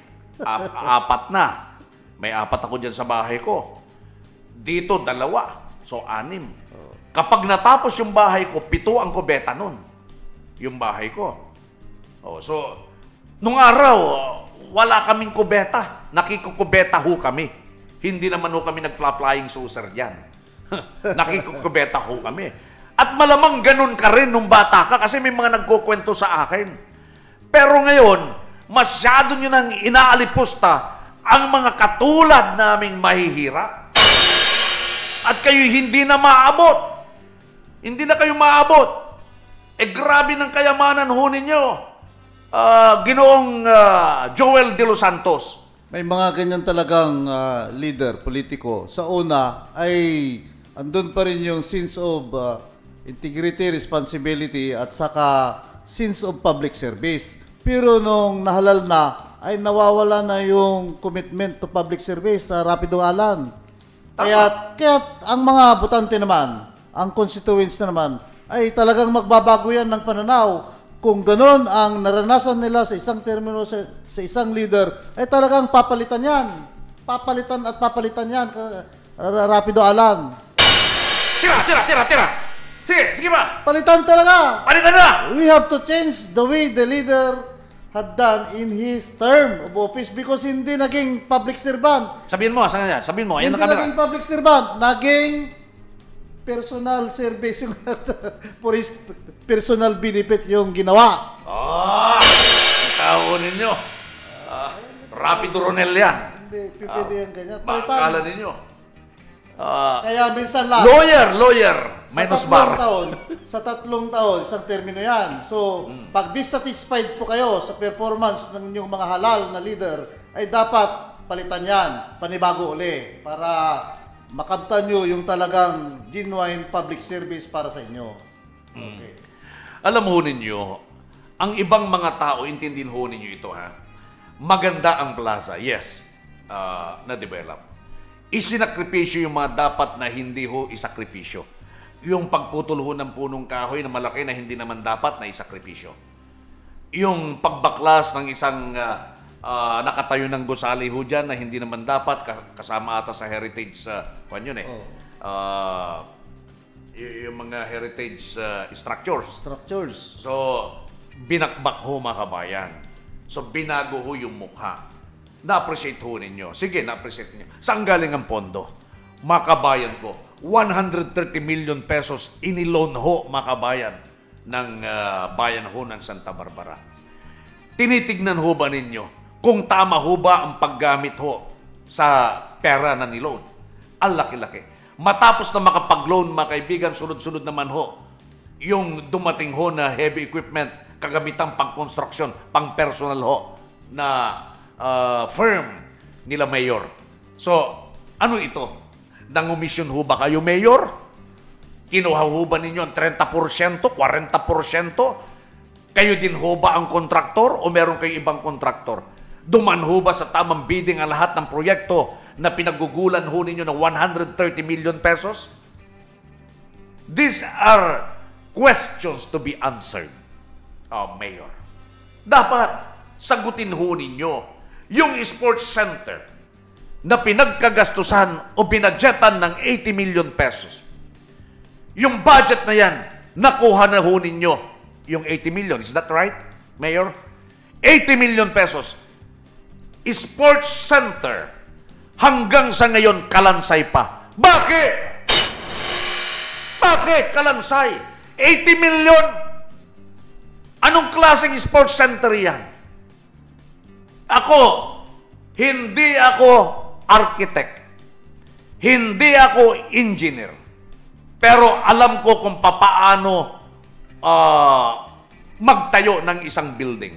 apat na. May apat ako dyan sa bahay ko. Dito, 2. So, 6. Kapag natapos yung bahay ko, 7 ang kubeta nun. Yung bahay ko. So, nung araw, wala kaming kubeta. Nakikukubeta ho kami. Hindi naman ho kami nag-flying saucer dyan. Nakikukubeta ho kami. At malamang ganun ka rin nung bata ka kasi may mga nagkukwento sa akin. Pero ngayon, masyado nyo nang inaalipusta ang mga katulad naming mahihirap. At kayo hindi na maabot. Hindi na kayo maabot. Grabe ng kayamanan ho ninyo. Ginoong Joel De Los Santos. May mga ganyan talagang leader, politiko. Sa una ay andun pa rin yung sense of integrity, responsibility, at saka sense of public service. Pero nung nahalal na, ay nawawala na yung commitment to public service sa Rapido Alan. Kaya ang mga botante naman, ang constituents na naman, ay talagang magbabago yan ng pananaw. Kung ganon ang naranasan nila sa isang termino, sa isang leader, ay talagang papalitan yan. Papalitan yan, Rapido Alan. Tira! Sige ba? Palitan talaga! Palitan na! We have to change the way the leader had done in his term of office because hindi naging public servant. Sabihin mo, ayan Hindi na camera. naging public servant, naging personal service yung for his personal benefit yung ginawa. Ang tao ninyo. Rapido Ronel yan. Hindi, pwede yan ganyan. Akala ninyo. Kaya minsan lang. Lawyer. Minus bar. Sa tatlong taon, isang termino yan. So, pag dissatisfied po kayo sa performance ng inyong mga halal na leader, ay dapat palitan yan, panibago uli, para makamtan nyo yung talagang genuine public service para sa inyo. Okay. Alam ho ninyo, ang ibang mga tao, intindihin ho ninyo ito, ha? Maganda ang plaza, yes, na-develop. Isinakripisyo yung mga dapat na hindi ho isakripisyo. Yung pagputol ho ng punong kahoy na malaki na hindi naman dapat na isakripisyo. Yung pagbaklas ng isang nakatayo ng gusali ho dyan na hindi naman dapat, kasama ata sa heritage, yung mga heritage structures. So, binakbak ho mga kabayan. So, binago ho yung mukha. Na-appreciate ho ninyo. Sige, na-appreciate ninyo. Saan galing ang pondo? Mga kabayan ko, 130 million pesos iniloan ho, mga kabayan, ng bayan ho ng Santa Barbara. Tinitignan ho ba ninyo kung tama ho ba ang paggamit ho sa pera na niloan? Ang laki-laki. Matapos na makapag-loan, mga kaibigan, sunod-sunod naman ho, yung dumating ho na heavy equipment, kagamitan pang-construction, pang-personal ho, na firm nila Mayor. So, ano ito? Nangumisyon ho ba kayo, Mayor? Kinuha ho ba ninyo ang 30%, 40%? Kayo din ho ba ang kontraktor o meron kayong ibang kontraktor? Duman ho ba sa tamang bidding ang lahat ng proyekto na pinagugulan ho ninyo ng 130 million pesos? These are questions to be answered, Mayor. Dapat sagutin ho ninyo yung sports center na pinagkagastusan o binadgetan ng 80 million pesos. Yung budget na yan, nakuha na ho ninyo yung 80 million. Is that right, Mayor? 80 million pesos. Sports center. Hanggang sa ngayon, kalansay pa. Bakit? Bakit kalansay? 80 million? Anong klaseng sports center yan? Hindi ako architect. Hindi ako engineer. Pero alam ko kung papaano magtayo ng isang building.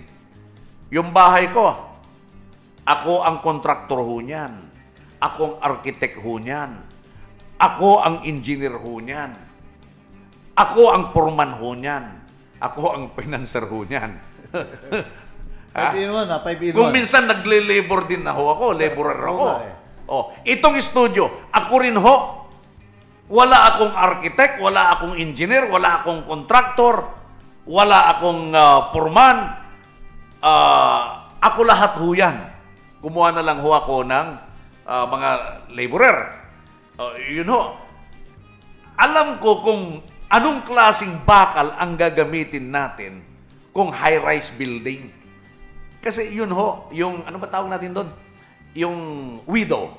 Yung bahay ko, ako ang kontraktor ho niyan. Ako ang architect ho niyan. Ako ang engineer ho niyan. Ako ang foreman ho niyan. Ako ang financer ho niyan. 5-in-1 ha, 5-in-1. Kung minsan nagle-labor din na ho ako, laborer ako. Itong studio, ako rin ho. Wala akong architect, wala akong engineer, wala akong contractor, wala akong foreman. Ako lahat ho yan. Kumuha na lang ho ako ng mga laborer. Yun ho. Alam ko kung anong klaseng bakal ang gagamitin natin kung high-rise building. Kasi yun ho, yung, ano ba tawag natin doon? Yung widow.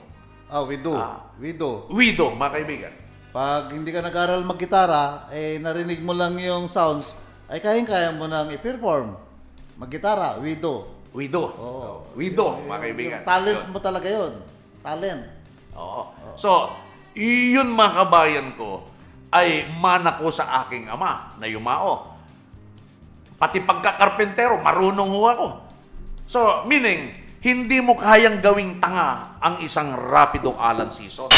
Widow, mga kaibigan. Pag hindi ka nag-aral mag-gitara, narinig mo lang yung sounds, ay kaya mo nang i-perform. Mag-gitara, widow. Widow, mga kaibigan. Yung talent mo talaga yun. Talent. Oo. So, yun mga kabayan ko, ay mana ko sa aking ama na yumao. Pati pagkakarpentero, marunong ho ako. So, meaning, hindi mo kayang gawing tanga ang isang Rapido Alan season.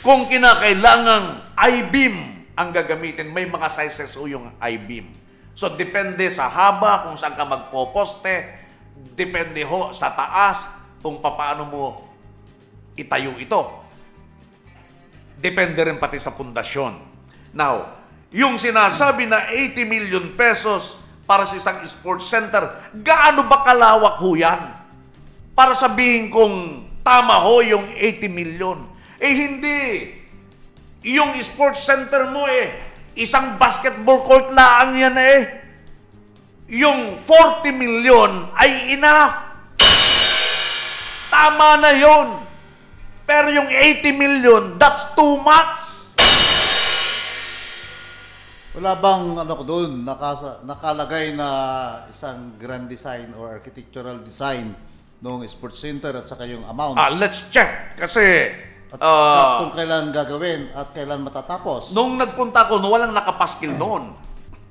Kung kinakailangang I-beam ang gagamitin, may mga sizes o yung I-beam. So, depende sa haba kung saan ka magpoposte, depende ho sa taas kung paano mo itayo ito. Depende rin pati sa pundasyon. Now, yung sinasabi na 80 million pesos para sa isang sports center, gaano ba kalawak ho yan? Para sabihin kong tama ho yung 80 million. Hindi. Yung sports center mo isang basketball court lang yan Yung 40 million ay enough. Tama na yon. Pero yung 80 million, that's too much. Wala bang doon nakalagay na isang grand design or architectural design ng sports center at saka yung amount? Let's check. Kasi kung kailan gagawin at kailan matatapos. Nung nagpunta ako, walang nakapaskil noon.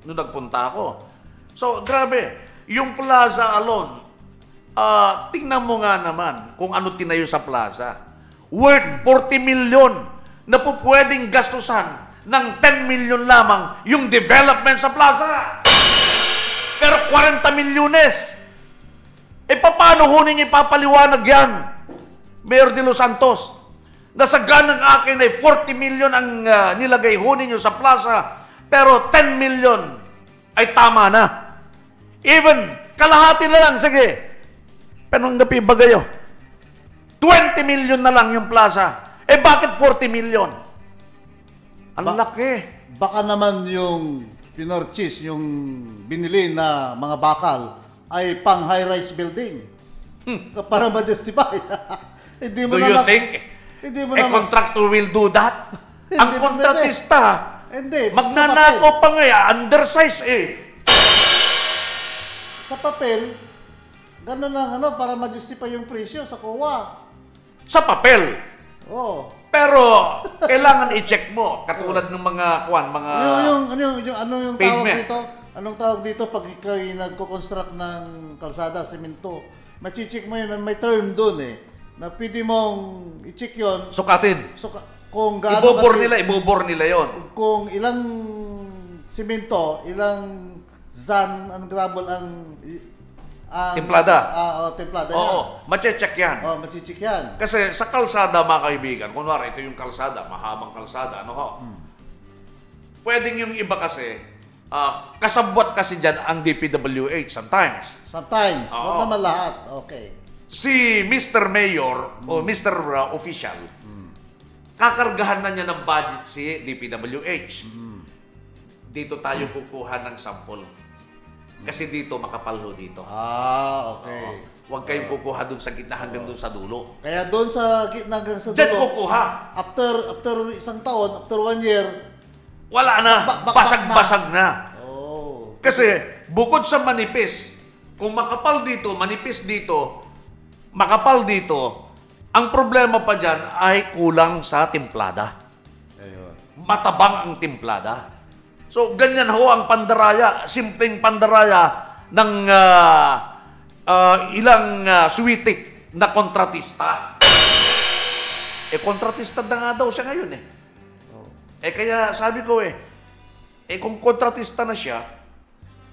Nung nagpunta ako. So, grabe. Yung plaza alone, tingnan mo nga naman kung ano tinayo sa plaza. Worth 40 million na po pwedeng gastusan ng 10 million lamang yung development sa plaza. Pero 40 milyones. Paano ho ninyo ipapaliwanag yan? Mayor de Los Santos, nasagan ng akin ay 40 million ang nilagay ho ninyo sa plaza, pero 10 million ay tama na. Even kalahati na lang, sige. Pananggapi ba kayo? 20 million na lang yung plaza. Bakit 40 million? Ang laki. Baka naman yung pinorchis, yung binili na mga bakal, ay pang high-rise building. Para ma-justify. Hindi mo Do you think a contractor will do that? Ang kontratista, magnanako pa nga, undersize Sa papel, gano'n lang para ma-justify yung presyo sa COA. Sa papel. Oo. Pero, kailangan i-check mo. Katulad ng mga, Ano yung tawag dito? Anong tawag dito pag ikaw nagko-construct ng kalsada, semento? Machi-check mo yun, may term doon na pwede mong i-check yun. Sukatin. Kung gaano ibubor nila yon. Kung ilang semento, ilang sand and gravel ang timplada. Timplada Oo, mache-check yan. Machi-check yan. Kasi sa kalsada, mga kaibigan, kunwari, ito yung kalsada, mahabang kalsada, pwedeng yung iba kasi, kasabwat kasi dyan ang DPWH sometimes. Sometimes, wag naman lahat. Okay. Si Mr. Mayor o Mr. Official, kakargahan na niya ng budget si DPWH. Dito tayo kukuha ng sample. Kasi dito, makapal ho dito. Okay. Huwag kayong kukuha doon sa gitna hanggang doon sa dulo. Kaya doon sa gitna hanggang sa dulo. Diyan kukuha. After isang taon, after 1 year, wala na. Basag-basag na. Kasi bukod sa manipis, kung makapal dito, manipis dito, makapal dito, ang problema pa dyan ay kulang sa timplada. Ayun. Matabang ang timplada. So, ganyan ho ang pandaraya, simpleng pandaraya ng ilang switik na kontratista. Kontratista na nga daw siya ngayon kaya sabi ko kung kontratista na siya,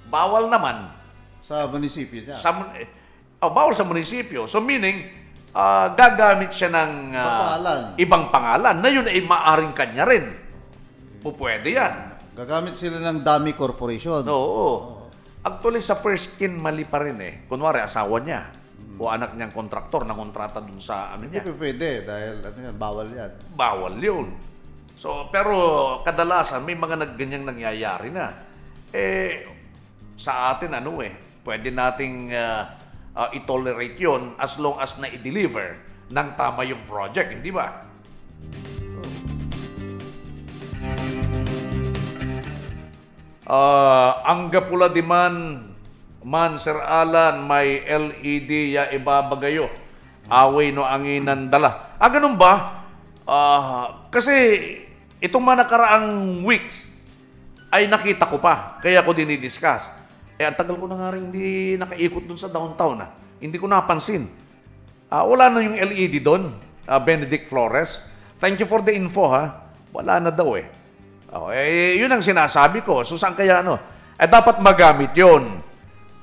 bawal naman. Sa munisipyo niya. Bawal sa munisipyo. So, meaning, gagamit siya ng ibang pangalan na yun ay maaring kanya rin. Pupwede yan. Gagamit sila ng dummy corporation. Oo. Actually, sa first skin, mali pa rin Kunwari, asawa niya o anak niyang kontraktor na kontrata dun sa niya. Hindi pwede dahil bawal yan. Bawal yun. So, pero kadalasan, may mga ganyang nangyayari na. Sa atin, pwede nating i-tolerate yun as long as na i-deliver ng tama yung project, hindi ba? Ang gapula di man Sir Alan, may LED ya ibabagayo. Away no anginan dala. Ganun ba? Kasi itong mga nakaraang weeks ay nakita ko pa. Kaya ko dinidiscuss. Ang tagal ko na nga rin hindi nakaikot dun sa downtown. Hindi ko napansin. Wala na yung LED doon, Benedict Flores. Thank you for the info, ha? Wala na daw eh. Yun ang sinasabi ko. So, saan kaya ano? Dapat magamit yun.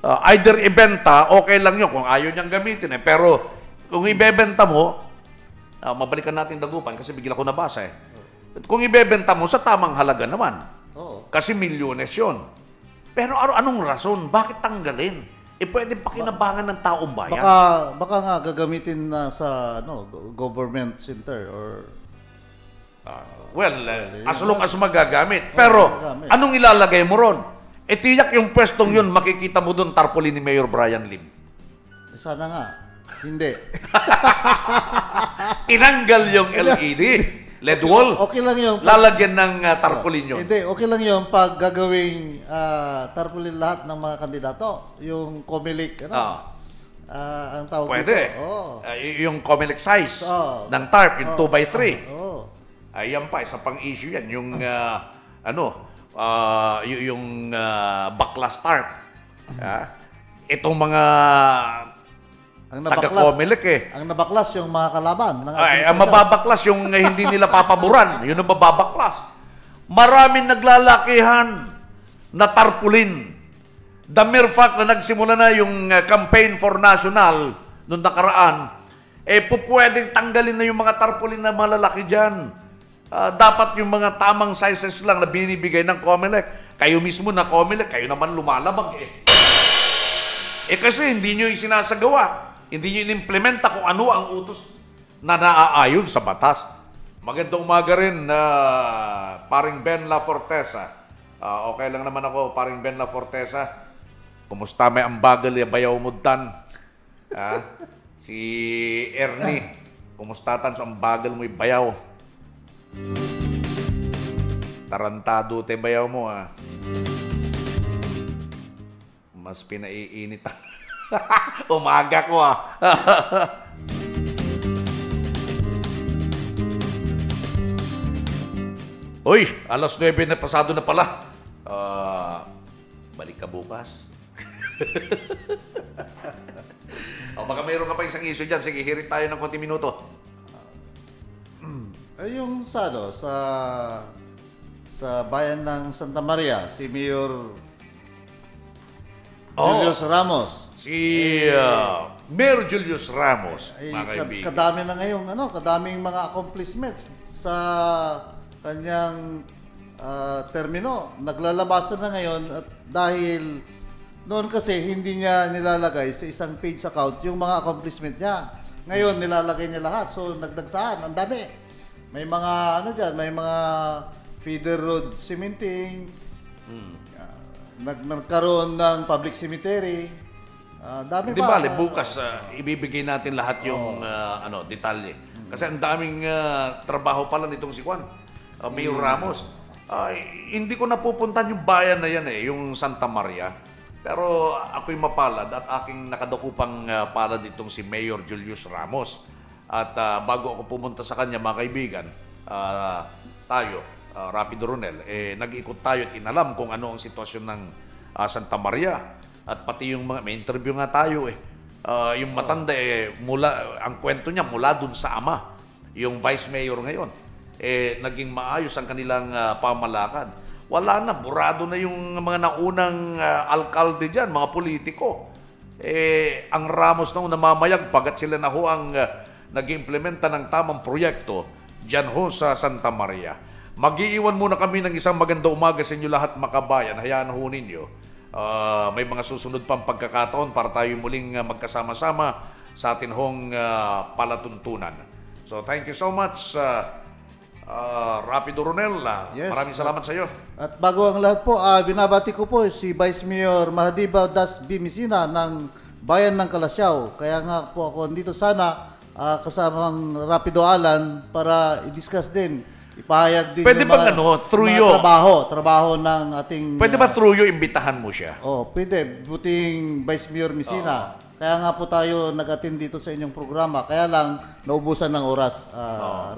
Either ibenta, okay lang yun kung ayaw niyang gamitin eh. Pero kung ibebenta mo, mabalikan natin Dagupan kasi bigla ko nabasa eh. Kung ibebenta mo, sa tamang halaga naman. Kasi milyones yun. Pero anong rason? Bakit tanggalin? Pwede pakinabangan ng taong bayan. Baka nga gagamitin na sa government center or as long as magagamit. Pero anong ilalagay mo ron? Tiyak yung pwestong yun, makikita mo doon tarpaulin ni Mayor Brian Lim. Sana nga. Hindi. Tinanggal yung LED. LED wall. Okay lang yung lalagyan ng tarpaulin yun. Hindi, okay lang yung pag gagawing tarpaulin lahat ng mga kandidato. Yung Comelec, ang tawag pwede. dito. Yung Comelec size ng tarp, yung 2x3. Ayan pa, isa pang issue yan. Yung, yung baklas tarp. Itong mga taga-Comelec Ang nabaklas yung mga kalaban. Ang mababaklas yung hindi nila papaboran. Yun ang mababaklas. Maraming naglalakihan na tarpaulin. The mere fact na nagsimula na yung campaign for national noong nakaraan, pwedeng tanggalin na yung mga tarpaulin na malalaki dyan. Dapat yung mga tamang sizes lang na binibigay ng Comelec. Kayo mismo na Comelec, kayo naman lumalabag kasi hindi nyo isinasagawa. Hindi nyo inimplementa kung ano ang utos na naaayon sa batas. Magandang umaga rin, paring Ben La Fortesa. Okay lang naman ako, paring Ben La Fortesa. Kumusta may ambagal ya bayaw mudan? Si Ernie, kumusta tan sa ambagal mo'y bayaw? Tarantado te bayaw mo, Mas pinaiinit umaga ko, Uy, alas 9 na pasado na pala. Balik ka bukas. Baka mayroon ka pa isang issue dyan. Sige, hirit tayo ng konti minuto. Yung sa bayan ng Santa Maria, si Mayor Julius Ramos. Si Mayor Julius Ramos, mga kaibigan. Kadami na ngayon, kadaming mga accomplishments sa kanyang termino. Naglalabasan na ngayon at dahil noon kasi hindi niya nilalagay sa isang page account yung mga accomplishment niya. Ngayon nilalagay niya lahat. So nagdagsaan, ang dami. May mga may mga feeder road cementing. Nagkaroon ng public cemetery. Dami Di ba, bukas ibibigay natin lahat yung detalye. Kasi ang daming trabaho pala nitong si Juan, Mayor Ramos. Hindi ko napupuntan yung bayan na yan yung Santa Maria. Pero ako'y mapalad at aking nakadakupang palad itong si Mayor Julius Ramos. At bago ako pumunta sa kanya, mga kaibigan, tayo, Rapido Ronel, nag-ikot tayo at inalam kung ano ang sitwasyon ng Santa Maria. At pati yung mga, may interview nga tayo yung matanda ang kwento niya mula dun sa ama, yung vice mayor ngayon. Naging maayos ang kanilang pamalakad. Wala na, burado na yung mga naunang alkalde dyan, mga politiko. Ang Ramos na namamayag pagat sila na ho ang nag-implementa ng tamang proyekto dyan ho sa Santa Maria. Mag-iiwan muna kami ng isang maganda umaga sa inyo lahat, makabayan. Hayaan ho ninyo. May mga susunod pang pagkakataon para tayo muling magkasama-sama sa atin hong palatuntunan. So thank you so much, Rapido Ronel. Yes, maraming salamat sa iyo. At bago ang lahat po, binabati ko po si Vice Mayor Mahdiba Das Bimisina ng Bayan ng Calasiao. Kaya nga po ako dito sana kasamang Rapido Alan para i-discuss din, ipahayag din pwede yung bang trabaho ng ating... Pwede ba through you, imbitahan mo siya? Pwede. Buting Vice Mayor Misina. Kaya nga po tayo nag-attend dito sa inyong programa. Kaya lang, naubusan ng oras,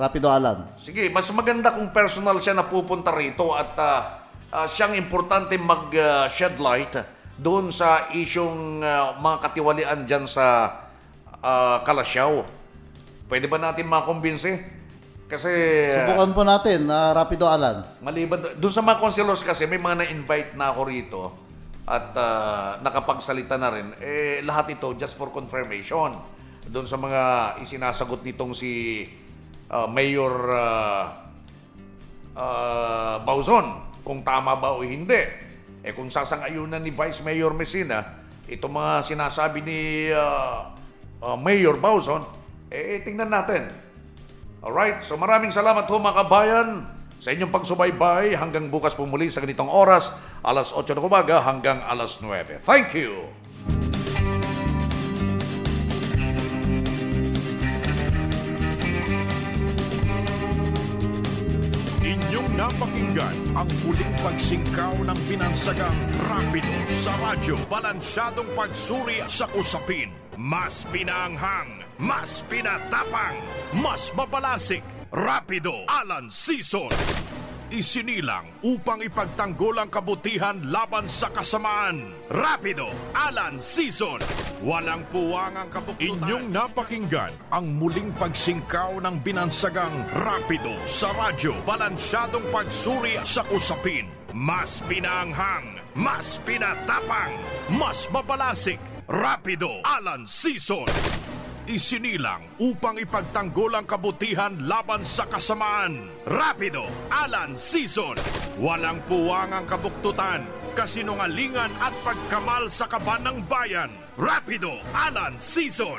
Rapido Alan. Sige, mas maganda kung personal siya na pupunta rito at siyang importante mag-shed light doon sa isyong mga katiwalian dyan sa Calasiao. Pwede ba natin makumbinsi? Kasi Subukan po natin na Rapido, Alan. maliban doon sa mga councilors kasi may mga na-invite na ako rito at nakapagsalita na rin. Lahat ito just for confirmation. Doon sa mga isinasagot nitong si Mayor Bauzon, kung tama ba o hindi. Kung sasang-ayunan ni Vice Mayor Messina, itong mga sinasabi ni Mayor Bauzon, tingnan natin. Alright, so maraming salamat ho mga kabayan sa inyong pagsubaybay hanggang bukas po muli sa ganitong oras, alas 8 ng umaga hanggang alas 9. Thank you! Inyong napakinggan ang muling pagsingkaw ng binansagang Rapido sa radyo. Balansyadong pagsuri sa usapin. Mas pinaanghang, mas pinatapang, mas mabalasik. Rapido Alan Season. Isinilang upang ipagtanggol ang kabutihan laban sa kasamaan. Rapido Alan Season. Walang puwang ang kabuktutan. Inyong napakinggan ang muling pagsingkaw ng binansagang Rapido sa radyo. Balansyadong pagsuri sa usapin. Mas pinaanghang, mas pinatapang, mas mabalasik. Rapido Alan Season. Isinilang upang ipagtanggol ang kabutihan laban sa kasamaan. Rapido Alan Season. Walang puwang ang kabuktutan, kasinungalingan at pagkamal sa kaban ng bayan. Rapido Alan Season.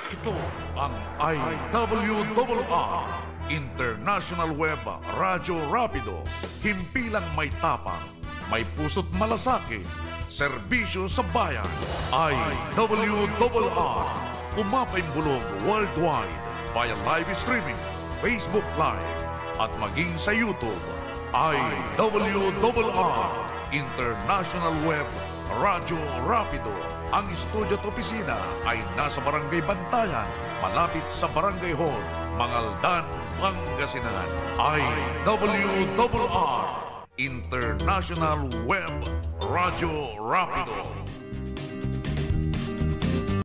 Ito ang IWRR, International Web Radio Rapido. Himpilang may tapang, may puso't malasakit, serbisyo sa bayan. IWRR, umapaimbulong worldwide via live streaming, Facebook Live, at maging sa YouTube. IWRR, International Web Radio Rapido. Ang studio at opisina ay nasa Barangay Bantayan, malapit sa Barangay Hall, Mangaldan, Pangasinan. IWRR, International Web Radio Rapido.